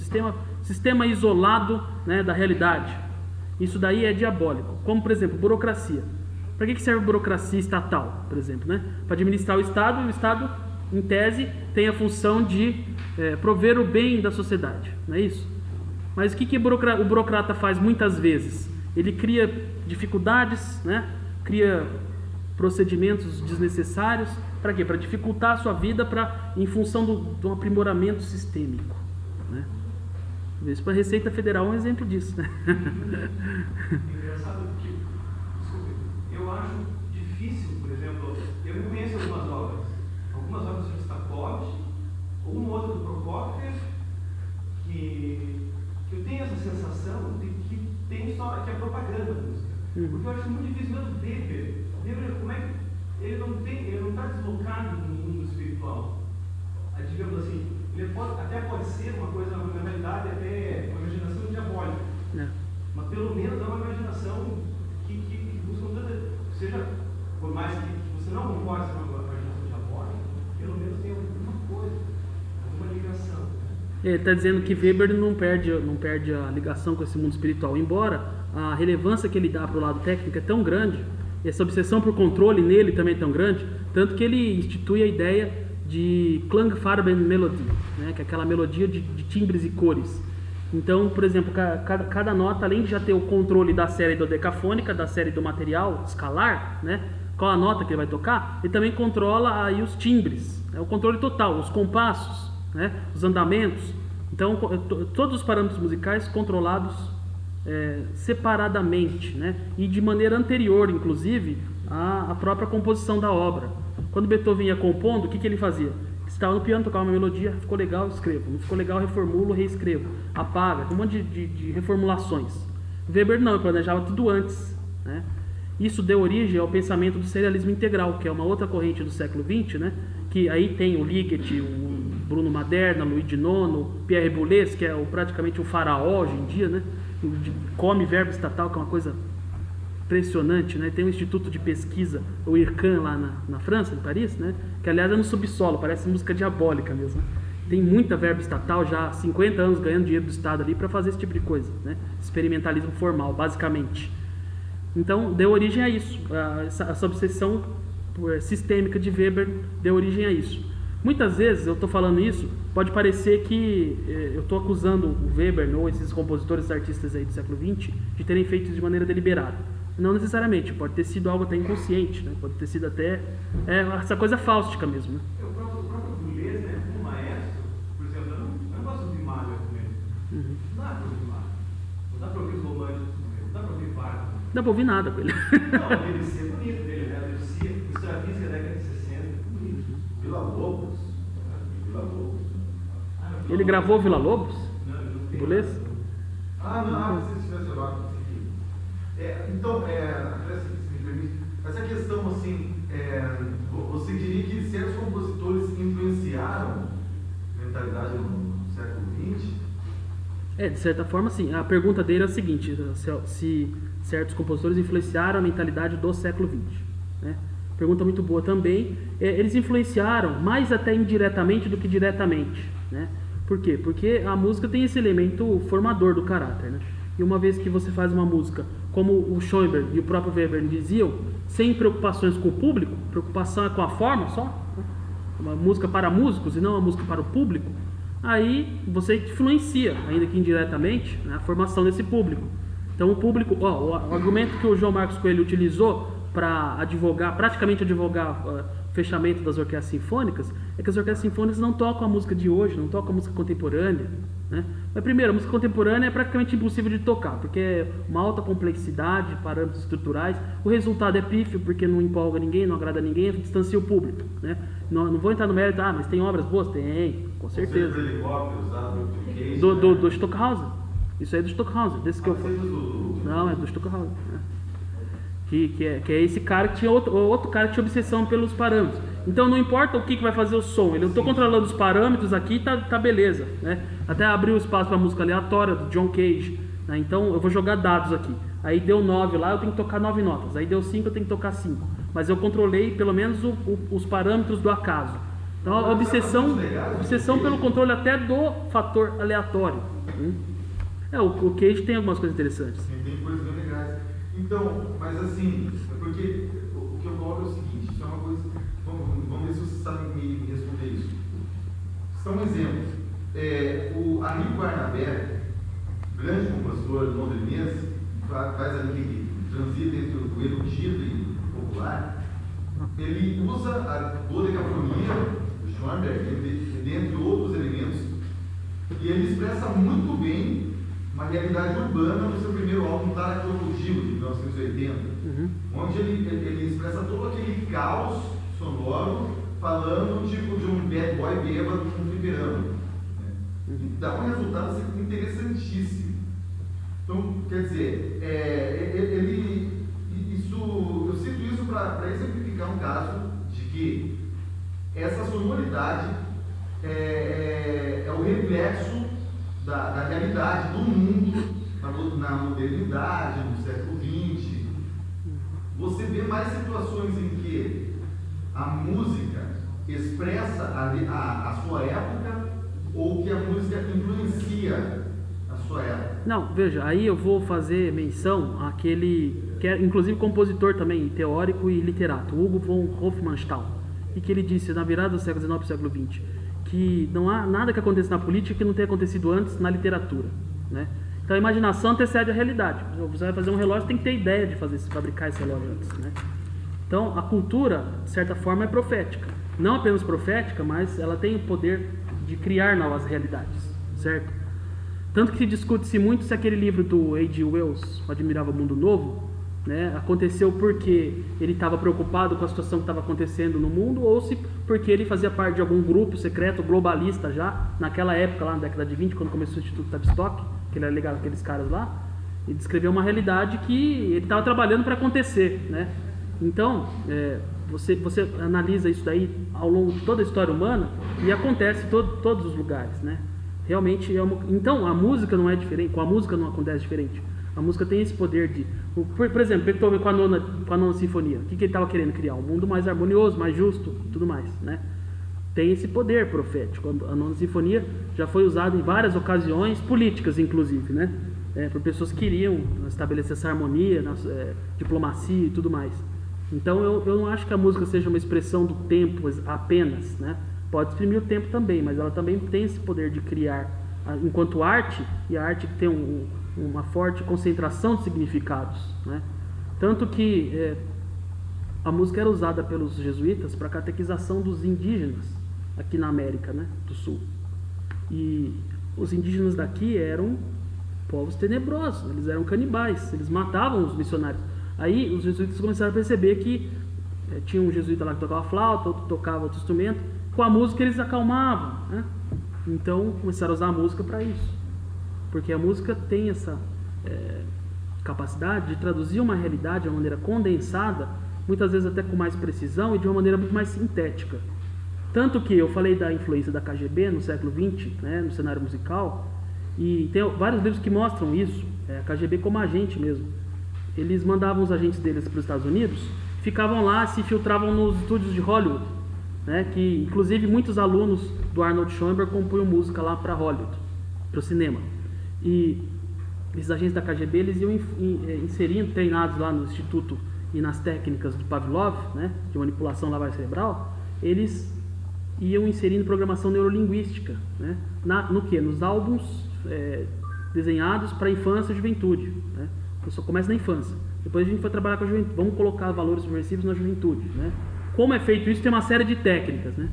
Speaker 2: sistema isolado, né, da realidade. Isso daí é diabólico. Como, por exemplo, burocracia. Para que serve a burocracia estatal, por exemplo, né? Para administrar o Estado, e o Estado, em tese, tem a função de prover o bem da sociedade, não é isso? Mas o que o burocrata faz muitas vezes? Ele cria dificuldades, né? Cria procedimentos desnecessários. Para quê? Para dificultar a sua vida em função de um aprimoramento sistêmico, né? Isso para a Receita Federal é um exemplo disso, né?
Speaker 3: Engraçado que, desculpe, eu acho difícil, por exemplo, eu reconheço algumas obras de Shostakovich, uma outra do Prokofiev, que eu tenho essa sensação de que tem história, que é propaganda da música. Porque eu acho muito difícil mesmo Weber, como é que ele não está deslocado no mundo espiritual. Digamos assim, ele pode ser uma coisa, na realidade, até uma imaginação diabólica. Mas pelo menos é uma imaginação que busca seja, por mais que você não concorde com uma imaginação diabólica, pelo menos tem alguma coisa, alguma ligação.
Speaker 2: Ele está dizendo que Weber não perde a ligação com esse mundo espiritual, embora a relevância que ele dá para o lado técnico é tão grande, essa obsessão por controle nele também é tão grande, tanto que ele institui a ideia de Klangfarbenmelodie, né, que é aquela melodia de timbres e cores. Então, por exemplo, cada nota, além de já ter o controle da série dodecafônica, da série do material escalar, né, qual a nota que ele vai tocar, ele também controla aí os timbres, o controle total, os compassos, né, os andamentos. Então, todos os parâmetros musicais controlados separadamente, né, e de maneira anterior, inclusive, à própria composição da obra. Quando Beethoven ia compondo, o que ele fazia? Estava no piano, tocava uma melodia, ficou legal, escrevo. Não ficou legal, reformulo, reescrevo. Apaga, com um monte de reformulações. Weber não, ele planejava tudo antes, né? Isso deu origem ao pensamento do serialismo integral, que é uma outra corrente do século XX, né? Que aí tem o Ligeti, o Bruno Maderna, Luigi Nono, Pierre Boulez, que é praticamente o faraó hoje em dia, né? Come verbo estatal, que é uma coisa impressionante, né? Tem um instituto de pesquisa, o IRCAN, lá na França, em Paris, né? Que aliás é no subsolo, parece música diabólica mesmo, né? Tem muita verba estatal já há 50 anos ganhando dinheiro do Estado ali para fazer esse tipo de coisa, né? Experimentalismo formal, basicamente. Então deu origem a isso, essa obsessão sistêmica de Weber deu origem a isso. Muitas vezes eu estou falando isso, pode parecer que eu estou acusando o Weber ou esses compositores, artistas aí do século XX de terem feito isso de maneira deliberada. Não necessariamente, pode ter sido algo até inconsciente, né? Pode ter sido até essa coisa fáustica mesmo, né?
Speaker 3: O próprio Boulez, né, como maestro, por exemplo, eu não gosto de ouvir Mahler com ele. Não dá para ouvir Mahler. Não dá para ouvir os românticos com ele. Não dá para ouvir Wagner.
Speaker 2: Não dá para ouvir nada com ele.
Speaker 3: Não, ele é bonito dele, né? Ele o Stravinsky da década de 60, bonito.
Speaker 5: Vila Lobos.
Speaker 2: Ele gravou Vila Lobos?
Speaker 3: Não,
Speaker 2: Boulez?
Speaker 5: Você estivesse lá. Então, essa questão assim, você diria que certos compositores influenciaram a mentalidade no século XX?
Speaker 2: De certa forma, sim. A pergunta dele é a seguinte: se certos compositores influenciaram a mentalidade do século XX, né? pergunta muito boa também. Eles influenciaram mais até indiretamente do que diretamente, né? Por quê? Porque a música tem esse elemento formador do caráter, né? E uma vez que você faz uma música, como o Schoenberg e o próprio Weber diziam, sem preocupações com o público, preocupação é com a forma só, né? Uma música para músicos e não uma música para o público, aí você influencia, ainda que indiretamente, né, a formação desse público. Então o público, o argumento que o João Marcos Coelho utilizou para praticamente advogar o fechamento das orquestras sinfônicas, é que as orquestras sinfônicas não tocam a música de hoje, não tocam a música contemporânea, né? Mas primeiro, a música contemporânea é praticamente impossível de tocar, porque é uma alta complexidade, parâmetros estruturais, o resultado é pífio, porque não empolga ninguém, não agrada ninguém, distancia o público, né? Não vou entrar no mérito, mas tem obras boas? Tem, com certeza. Do Stockhausen. Isso aí é do Stockhausen, desse que eu falei. Não, é do Stockhausen, né? Que é esse cara que tinha outro cara que tinha obsessão pelos parâmetros. Então não importa o que vai fazer o som, eu estou controlando os parâmetros aqui, tá beleza, né? Até abriu espaço para música aleatória do John Cage, né? Então eu vou jogar dados aqui. Aí deu 9 lá, eu tenho que tocar 9 notas. Aí deu 5, eu tenho que tocar 5. Mas eu controlei pelo menos os parâmetros do acaso. Então a obsessão pelo controle até do fator aleatório. O Cage tem algumas coisas interessantes.
Speaker 5: Tem coisas bem legais. Então, mas assim, é porque o que eu coloco é o seguinte, isso é uma coisa, vamos ver se vocês sabem me responder isso. Só um exemplo, o Arrigo Barnabé, grande compositor londrinense, faz ali que transita entre o erudito e o popular, ele usa a dodecafonia do Schoenberg, dentre outros elementos, e ele expressa muito bem uma realidade urbana no seu primeiro álbum, Taracrocodilo, de 1980, onde ele expressa todo aquele caos sonoro, falando tipo de um bad boy bêbado com um fliperama, né? E dá um resultado interessantíssimo. Então, quer dizer, eu cito isso para exemplificar um caso de que essa sonoridade é o reflexo da realidade do mundo, na modernidade, no século XX. Você vê mais situações em que a música expressa a sua época ou que a música influencia a sua época.
Speaker 2: Não, veja, aí eu vou fazer menção àquele que é inclusive compositor também, teórico e literato, Hugo von Hofmannsthal, e que ele disse na virada do século XIX para o século XX que não há nada que aconteça na política que não tenha acontecido antes na literatura, né? Então a imaginação antecede a realidade. Você vai fazer um relógio, tem que ter ideia de fabricar esse relógio antes, né? Então a cultura, de certa forma, é profética. Não apenas profética, mas ela tem o poder de criar novas realidades, certo? Tanto que se discute-se muito se aquele livro do A.G. Wells, O Admirável Mundo Novo, né, aconteceu porque ele estava preocupado com a situação que estava acontecendo no mundo, ou se porque ele fazia parte de algum grupo secreto globalista já naquela época, lá na década de 20, quando começou o Instituto Tavistock, que ele era ligado àqueles caras lá, e descreveu uma realidade que ele estava trabalhando para acontecer, né? Então você analisa isso daí ao longo de toda a história humana e acontece em todos os lugares, né? Realmente então a música não é diferente, com a música não acontece diferente. A música tem esse poder de... Por exemplo, Beethoven com a nona sinfonia. O que ele estava querendo criar? Um mundo mais harmonioso, mais justo, tudo mais, né? Tem esse poder profético. A nona sinfonia já foi usada em várias ocasiões, políticas inclusive, né? Por pessoas que queriam estabelecer essa harmonia, diplomacia e tudo mais. Então eu não acho que a música seja uma expressão do tempo apenas, né? Pode exprimir o tempo também, mas ela também tem esse poder de criar, enquanto arte, e a arte tem uma forte concentração de significados, né? Tanto que a música era usada pelos jesuítas para a catequização dos indígenas aqui na América, né, do Sul. E os indígenas daqui eram povos tenebrosos, eles eram canibais, eles matavam os missionários. Aí os jesuítas começaram a perceber que tinha um jesuíta lá que tocava flauta, outro tocava outro instrumento, com a música eles acalmavam, né? Então começaram a usar a música para isso. Porque a música tem essa capacidade de traduzir uma realidade de uma maneira condensada, muitas vezes até com mais precisão e de uma maneira muito mais sintética. Tanto que eu falei da influência da KGB no século XX, né, no cenário musical, e tem vários livros que mostram isso, a KGB como agente mesmo. Eles mandavam os agentes deles para os Estados Unidos ficavam lá, se infiltravam nos estúdios de Hollywood, né? Que inclusive muitos alunos do Arnold Schoenberg compunham música lá para Hollywood, para o cinema. E esses agentes da KGB, eles iam inserindo, treinados lá no instituto e nas técnicas do Pavlov, né, de manipulação lavagem cerebral, eles iam inserindo programação neurolinguística, né, no que? Nos álbuns desenhados para infância e juventude, né? Só começa na infância. Depois a gente foi trabalhar com a juventude. Vamos colocar valores subversivos na juventude, né? Como é feito isso? Tem uma série de técnicas, né?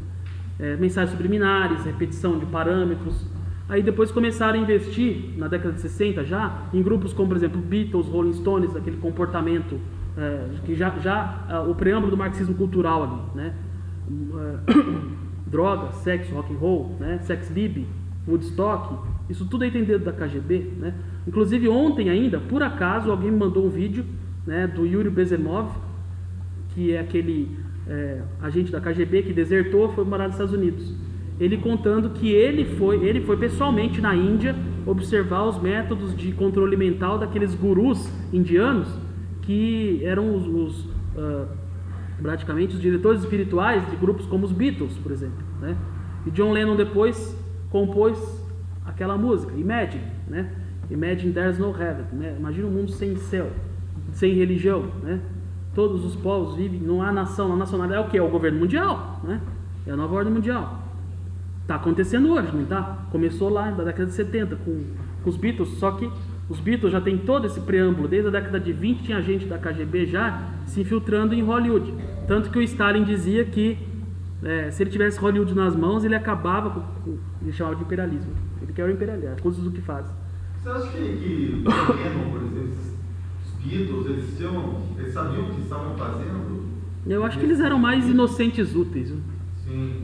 Speaker 2: Mensagens subliminares, repetição de parâmetros. Aí depois começaram a investir, na década de 60 já, em grupos como, por exemplo, Beatles, Rolling Stones, aquele comportamento, que o preâmbulo do marxismo cultural ali, né? Droga, sexo, rock and roll, né? Sex Lib, Woodstock, isso tudo aí tem dedo da KGB, né? Inclusive ontem ainda, por acaso, alguém me mandou um vídeo, né, do Yuri Bezemov, que é aquele agente da KGB que desertou, foi morar nos Estados Unidos. Ele contando que ele foi pessoalmente na Índia observar os métodos de controle mental daqueles gurus indianos que eram praticamente os diretores espirituais de grupos como os Beatles, por exemplo, né? E John Lennon depois compôs aquela música, Imagine, né? Imagine There's No Heaven, né? Imagina um mundo sem céu, sem religião, né? Todos os povos vivem, não há nação, não há nacionalidade, é o que? É o governo mundial, né? É a nova ordem mundial. Está acontecendo hoje, não está? Começou lá na década de 70 com os Beatles, só que os Beatles já tem todo esse preâmbulo. Desde a década de 20 tinha gente da KGB já se infiltrando em Hollywood. Tanto que o Stalin dizia que se ele tivesse Hollywood nas mãos, ele acabava com ele chamava de imperialismo. Ele quer o imperialismo, é coisas do que faz.
Speaker 5: Você acha que o Lennon, por exemplo, os Beatles, eles sabiam o que estavam fazendo?
Speaker 2: Eu acho que eles eram mais inocentes úteis. Viu?
Speaker 5: Sim.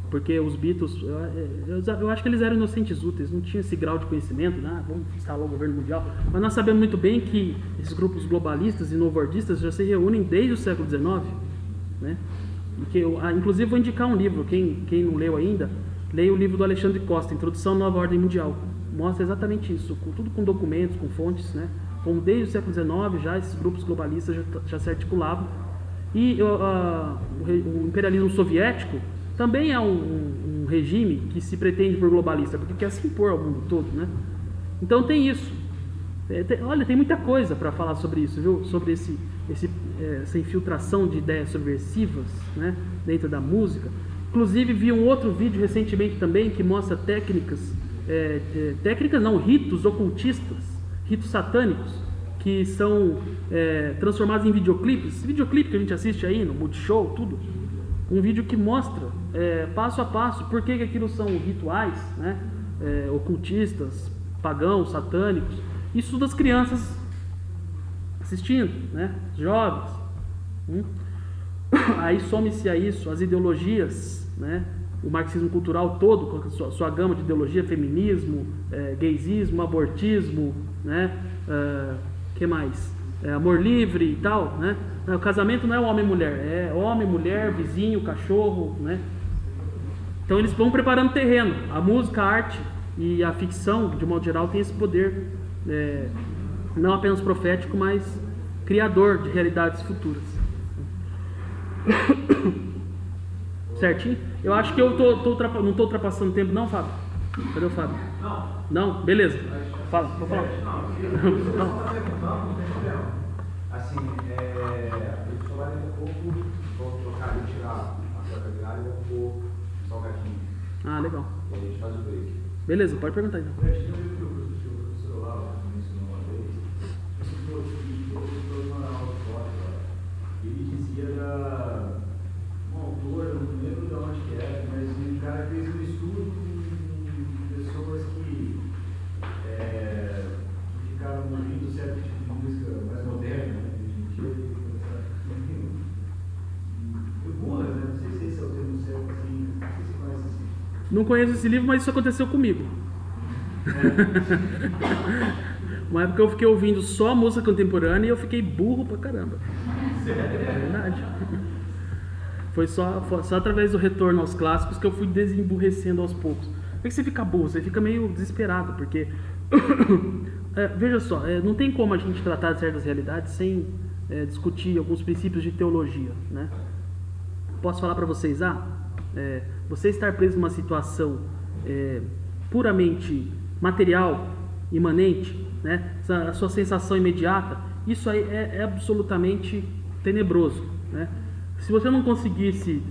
Speaker 2: Porque os Beatles, eu acho que eles eram inocentes úteis, não tinham esse grau de conhecimento, né? Vamos instalar o governo mundial. Mas nós sabemos muito bem que esses grupos globalistas e novordistas já se reúnem desde o século XIX, né? E que inclusive vou indicar um livro, quem não leu ainda, leia o livro do Alexandre Costa, Introdução à Nova Ordem Mundial. Mostra exatamente isso, tudo com documentos, com fontes, né? Como desde o século XIX já esses grupos globalistas já se articulavam. E o imperialismo soviético também é um regime que se pretende por globalista, porque quer se impor ao mundo todo, né? Então tem isso. Olha, tem muita coisa para falar sobre isso, viu? Sobre essa infiltração de ideias subversivas, né, dentro da música. Inclusive vi um outro vídeo recentemente também que mostra ritos ocultistas, ritos satânicos, que são transformados em videoclipes. Esse videoclipe que a gente assiste aí no Multishow, tudo. Um vídeo que mostra passo a passo por que aquilo são rituais, né, ocultistas, pagãos, satânicos. Isso das crianças assistindo, né, jovens. Aí some-se a isso as ideologias, né, o marxismo cultural todo, com a sua gama de ideologia, feminismo, gaysismo, abortismo, né, que mais? Amor livre e tal, né? O casamento não é homem e mulher, é homem, mulher, vizinho, cachorro, né? Então eles vão preparando terreno. A música, a arte e a ficção, de modo geral, tem esse poder não apenas profético, mas criador de realidades futuras. Certinho? Eu acho que eu não estou ultrapassando o tempo, não, Fábio? Cadê o Fábio? Não? Beleza. Fala, vou falar.
Speaker 1: Não tem problema. Assim, eu só vai daqui a pouco, vou trocar e tirar a placa virária e vou pôr salgadinho.
Speaker 2: Ah, legal.
Speaker 1: E aí a gente faz o break.
Speaker 2: Beleza, pode perguntar então.
Speaker 4: Eu acho que o professor Olavo mencionou uma vez, uma aula forte, ele dizia um autor, não lembro de onde que era, mas um cara fez um estudo com pessoas que ficavam ouvindo certo tipo de música mais moderna, né? Burras, né? Não sei se esse é o termo certo, assim, não sei se você conhece assim.
Speaker 2: Não conheço esse livro, mas isso aconteceu comigo. Uma época eu fiquei ouvindo só música contemporânea e eu fiquei burro pra caramba. É verdade. Foi só através do retorno aos clássicos que eu fui desemburrecendo aos poucos. Por que você fica burro? Você fica meio desesperado, porque... veja só, não tem como a gente tratar de certas realidades sem discutir alguns princípios de teologia, né? Posso falar para vocês, você estar preso numa situação puramente material, imanente, né? A sua sensação imediata, isso aí é absolutamente tenebroso, né? Se você não conseguisse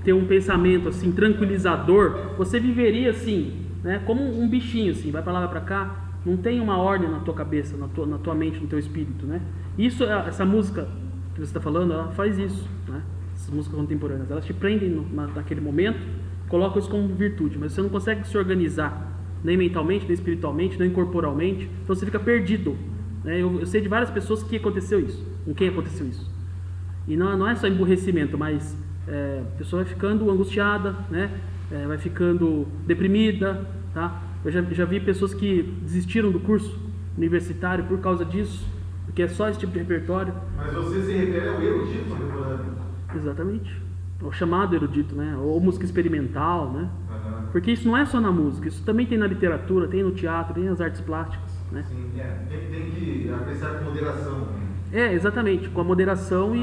Speaker 2: ter um pensamento assim tranquilizador, você viveria assim, né? Como um bichinho, assim, vai para lá, vai para cá, não tem uma ordem na tua cabeça, na tua mente, no teu espírito, né? Isso, essa música que você está falando, ela faz isso, né? Essas músicas contemporâneas, elas te prendem naquele momento, colocam isso como virtude, mas você não consegue se organizar, nem mentalmente, nem espiritualmente, nem corporalmente, então você fica perdido, né? Eu sei de várias pessoas que aconteceu isso, com quem aconteceu isso. E não é só emburrecimento, mas a pessoa vai ficando angustiada, né? Vai ficando deprimida, tá? Eu já vi pessoas que desistiram do curso universitário por causa disso, porque é só esse tipo de repertório.
Speaker 5: Mas você se refere ao erudito contemporâneo?
Speaker 2: Exatamente. O chamado erudito, né? Ou música experimental, né?
Speaker 5: Uhum.
Speaker 2: Porque isso não é só na música, isso também tem na literatura, tem no teatro, tem nas artes plásticas, né?
Speaker 5: Sim, tem que apreciar com moderação.
Speaker 2: Exatamente, com a moderação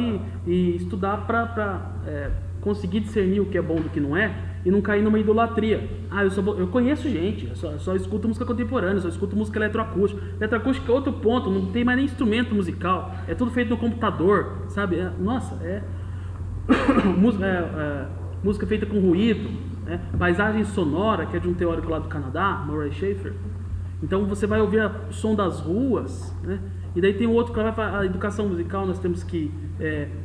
Speaker 2: e estudar para conseguir discernir o que é bom do que não é e não cair numa idolatria. Eu conheço gente, eu só escuto música contemporânea, só escuto música eletroacústica. Eletroacústica é outro ponto, não tem mais nem instrumento musical, é tudo feito no computador, sabe? Música feita com ruído, né? Paisagem sonora, que é de um teórico lá do Canadá, Murray Schafer. Então você vai ouvir o som das ruas, né? E daí tem o outro que vai falar, a educação musical, nós temos que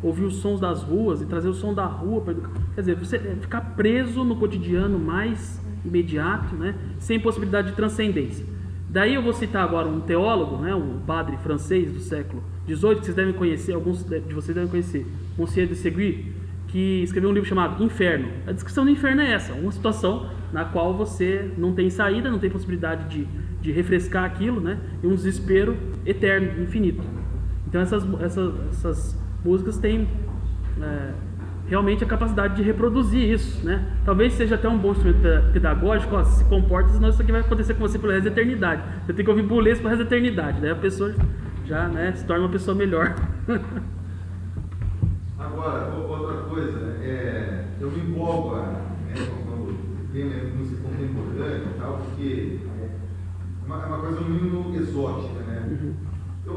Speaker 2: ouvir os sons das ruas e trazer o som da rua para educar. Quer dizer, você ficar preso no cotidiano mais imediato, né? Sem possibilidade de transcendência. Daí eu vou citar agora um teólogo, né? Um padre francês do século XVIII, que vocês devem conhecer, alguns de vocês devem conhecer, Monsieur de Segui, que escreveu um livro chamado Inferno. A descrição do inferno é essa, uma situação na qual você não tem saída, não tem possibilidade de refrescar aquilo, né? E um desespero eterno, infinito. Então essas músicas têm realmente a capacidade de reproduzir isso, né? Talvez seja até um bom instrumento pedagógico. Se comporta, senão isso aqui vai acontecer com você pelo resto da eternidade. Você tem que ouvir Boulez pelo resto da eternidade, daí a pessoa já, né, se torna uma pessoa melhor.
Speaker 5: Agora, outra coisa, eu me empolgo quando tem música contemporânea e tal, porque é uma coisa no mínimo exótica, né? Uhum.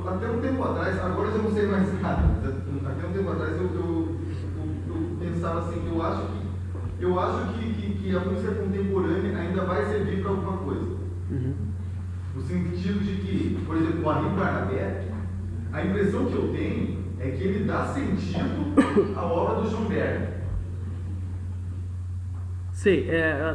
Speaker 5: Até um tempo atrás, agora eu já não sei mais nada, mas até um tempo atrás eu pensava assim, eu acho que a música contemporânea ainda vai servir para alguma coisa. Uhum. No sentido de que, por exemplo, o Arrigo Barnabé, a impressão que eu tenho é que ele dá sentido à obra do Schoenberg.
Speaker 2: Sei,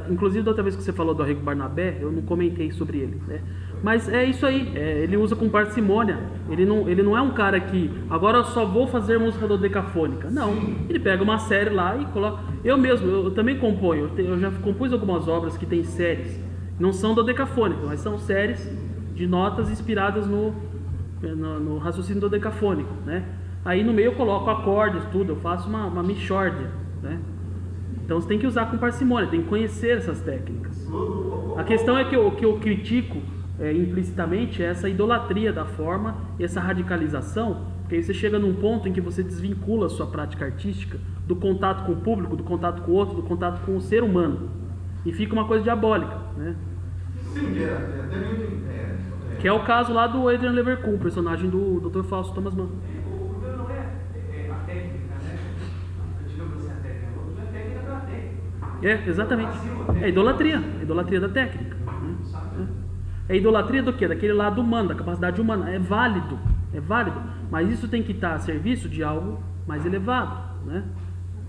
Speaker 2: inclusive da outra vez que você falou do Arrigo Barnabé, eu não comentei sobre ele, né? Mas é isso aí, ele usa com parcimônia, ele não é um cara que, agora eu só vou fazer música dodecafônica, não, ele pega uma série lá e coloca, eu também componho, eu já compus algumas obras que tem séries, não são dodecafônicas, mas são séries de notas inspiradas no raciocínio dodecafônico, né? Aí no meio eu coloco acordes, tudo, eu faço uma mixórdia, né? Então você tem que usar com parcimônia, tem que conhecer essas técnicas. A questão é que o que eu critico implicitamente é essa idolatria da forma e essa radicalização, porque aí você chega num ponto em que você desvincula a sua prática artística do contato com o público, do contato com o outro, do contato com o ser humano, e fica uma coisa diabólica, né?
Speaker 5: Sim, até meio
Speaker 2: que é o caso lá do Adrian Leverkuhn, personagem do Dr. Fausto Thomas Mann.
Speaker 3: O problema não é a técnica, né? Digamos assim, a técnica. O problema é a técnica da técnica.
Speaker 2: Exatamente. É idolatria da técnica. É idolatria do quê? Daquele lado humano, da capacidade humana. É válido, mas isso tem que estar a serviço de algo mais elevado, né?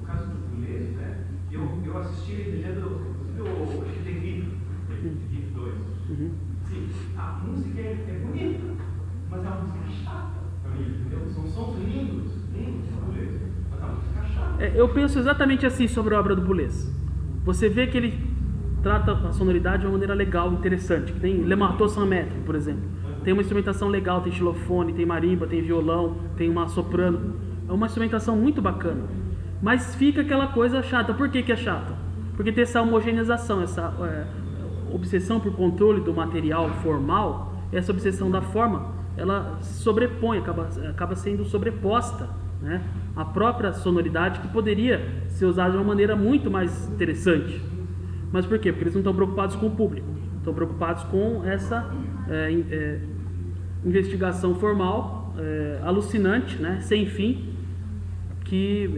Speaker 3: No caso do Boulez, né? Eu assisti ele lendo, inclusive, acho que tem GIF 2.
Speaker 2: Uhum.
Speaker 3: Sim, a música é bonita, mas é uma música chata pra mim, entendeu? São sons lindos do Boulez, mas é uma música chata.
Speaker 2: Eu penso exatamente assim sobre a obra do Boulez. Você vê que ele trata a sonoridade de uma maneira legal, interessante. Tem Le Marteau sans Maître, por exemplo. Tem uma instrumentação legal, tem xilofone, tem marimba, tem violão, tem uma soprano. É uma instrumentação muito bacana. Mas fica aquela coisa chata. Por que é chata? Porque tem essa homogeneização, essa obsessão por controle do material formal, essa obsessão da forma, ela se sobrepõe, acaba sendo sobreposta, né, à própria sonoridade, que poderia ser usada de uma maneira muito mais interessante. Mas por quê? Porque eles não estão preocupados com o público, estão preocupados com essa investigação formal, alucinante, né, sem fim, que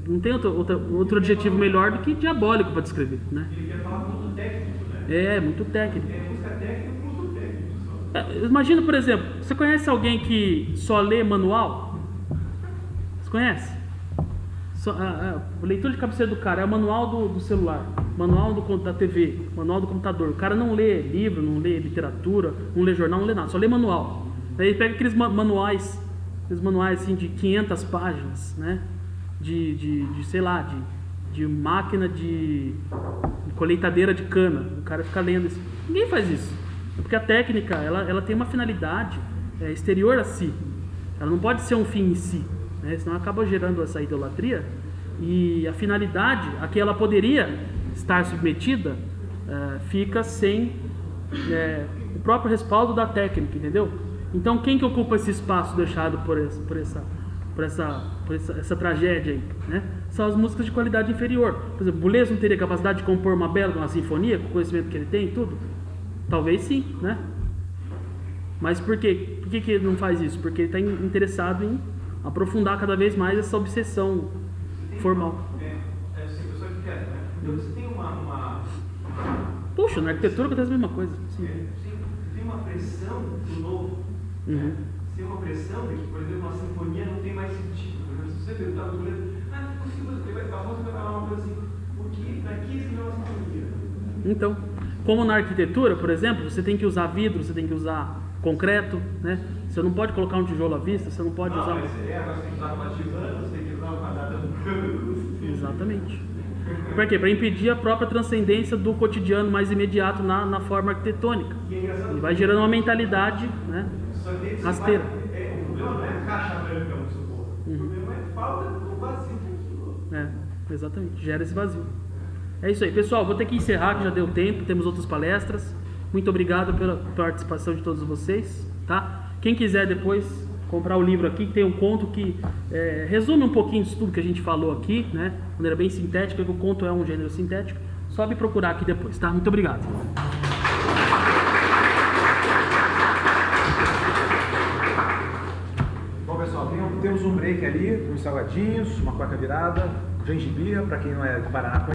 Speaker 2: não tem outro adjetivo melhor do que diabólico para descrever, né?
Speaker 3: Ele quer falar muito técnico, né?
Speaker 2: Muito técnico.
Speaker 3: Música técnica, muito técnico.
Speaker 2: Imagina, por exemplo, você conhece alguém que só lê manual? Você conhece? A leitura de cabeceira do cara é o manual do celular, manual da TV, manual do computador. O cara não lê livro, não lê literatura, não lê jornal, não lê nada, só lê manual. Daí ele pega aqueles manuais assim de 500 páginas, né? Sei lá, de máquina de colheitadeira de cana. O cara fica lendo isso. Ninguém faz isso. Porque a técnica, ela tem uma finalidade exterior a si. Ela não pode ser um fim em si, né? Senão acaba gerando essa idolatria. E a finalidade a que ela poderia estar submetida fica sem o próprio respaldo da técnica, entendeu? Então, quem que ocupa esse espaço deixado por essa tragédia aí, né? São as músicas de qualidade inferior. Por exemplo, Boulez não teria capacidade de compor uma sinfonia com o conhecimento que ele tem e tudo? Talvez sim, né? Mas por quê? Por que ele não faz isso? Porque ele está interessado em aprofundar cada vez mais essa obsessão formal.
Speaker 3: Eu sou arquiteto, né? Então você tem uma
Speaker 2: Puxa, na arquitetura acontece a mesma coisa. Sim.
Speaker 3: Tem uma pressão do novo.
Speaker 2: Uhum.
Speaker 3: Tem uma pressão de que, por exemplo, uma sinfonia não tem mais sentido. Por exemplo, se você perguntar para o goleiro, a música vai falar uma coisa assim, para que escrever uma sinfonia?
Speaker 2: Então, como na arquitetura, por exemplo, você tem que usar vidro, você tem que usar concreto, né? Você não pode colocar um tijolo à vista, você não pode usar...
Speaker 3: Mas agora você tem que usar uma tisana, você tem que usar uma quadrada no canto.
Speaker 2: Exatamente. Por quê? Para impedir a própria transcendência do cotidiano mais imediato na forma arquitetônica. E vai gerando uma mentalidade, né, rasteira.
Speaker 3: O problema não é a caixa branca, vamos supor. O problema é falta do vazio daquilo.
Speaker 2: Exatamente. Gera esse vazio. É isso aí. Pessoal, vou ter que encerrar, que já deu tempo. Temos outras palestras. Muito obrigado pela participação de todos vocês. Tá? Quem quiser depois comprar o livro aqui, que tem um conto que resume um pouquinho disso tudo que a gente falou aqui, né? De maneira bem sintética, que o conto é um gênero sintético. Só me procurar aqui depois, tá? Muito obrigado.
Speaker 1: Bom, pessoal, temos um break ali, uns salgadinhos, uma coca virada, gengibre, para quem não é do Paraná.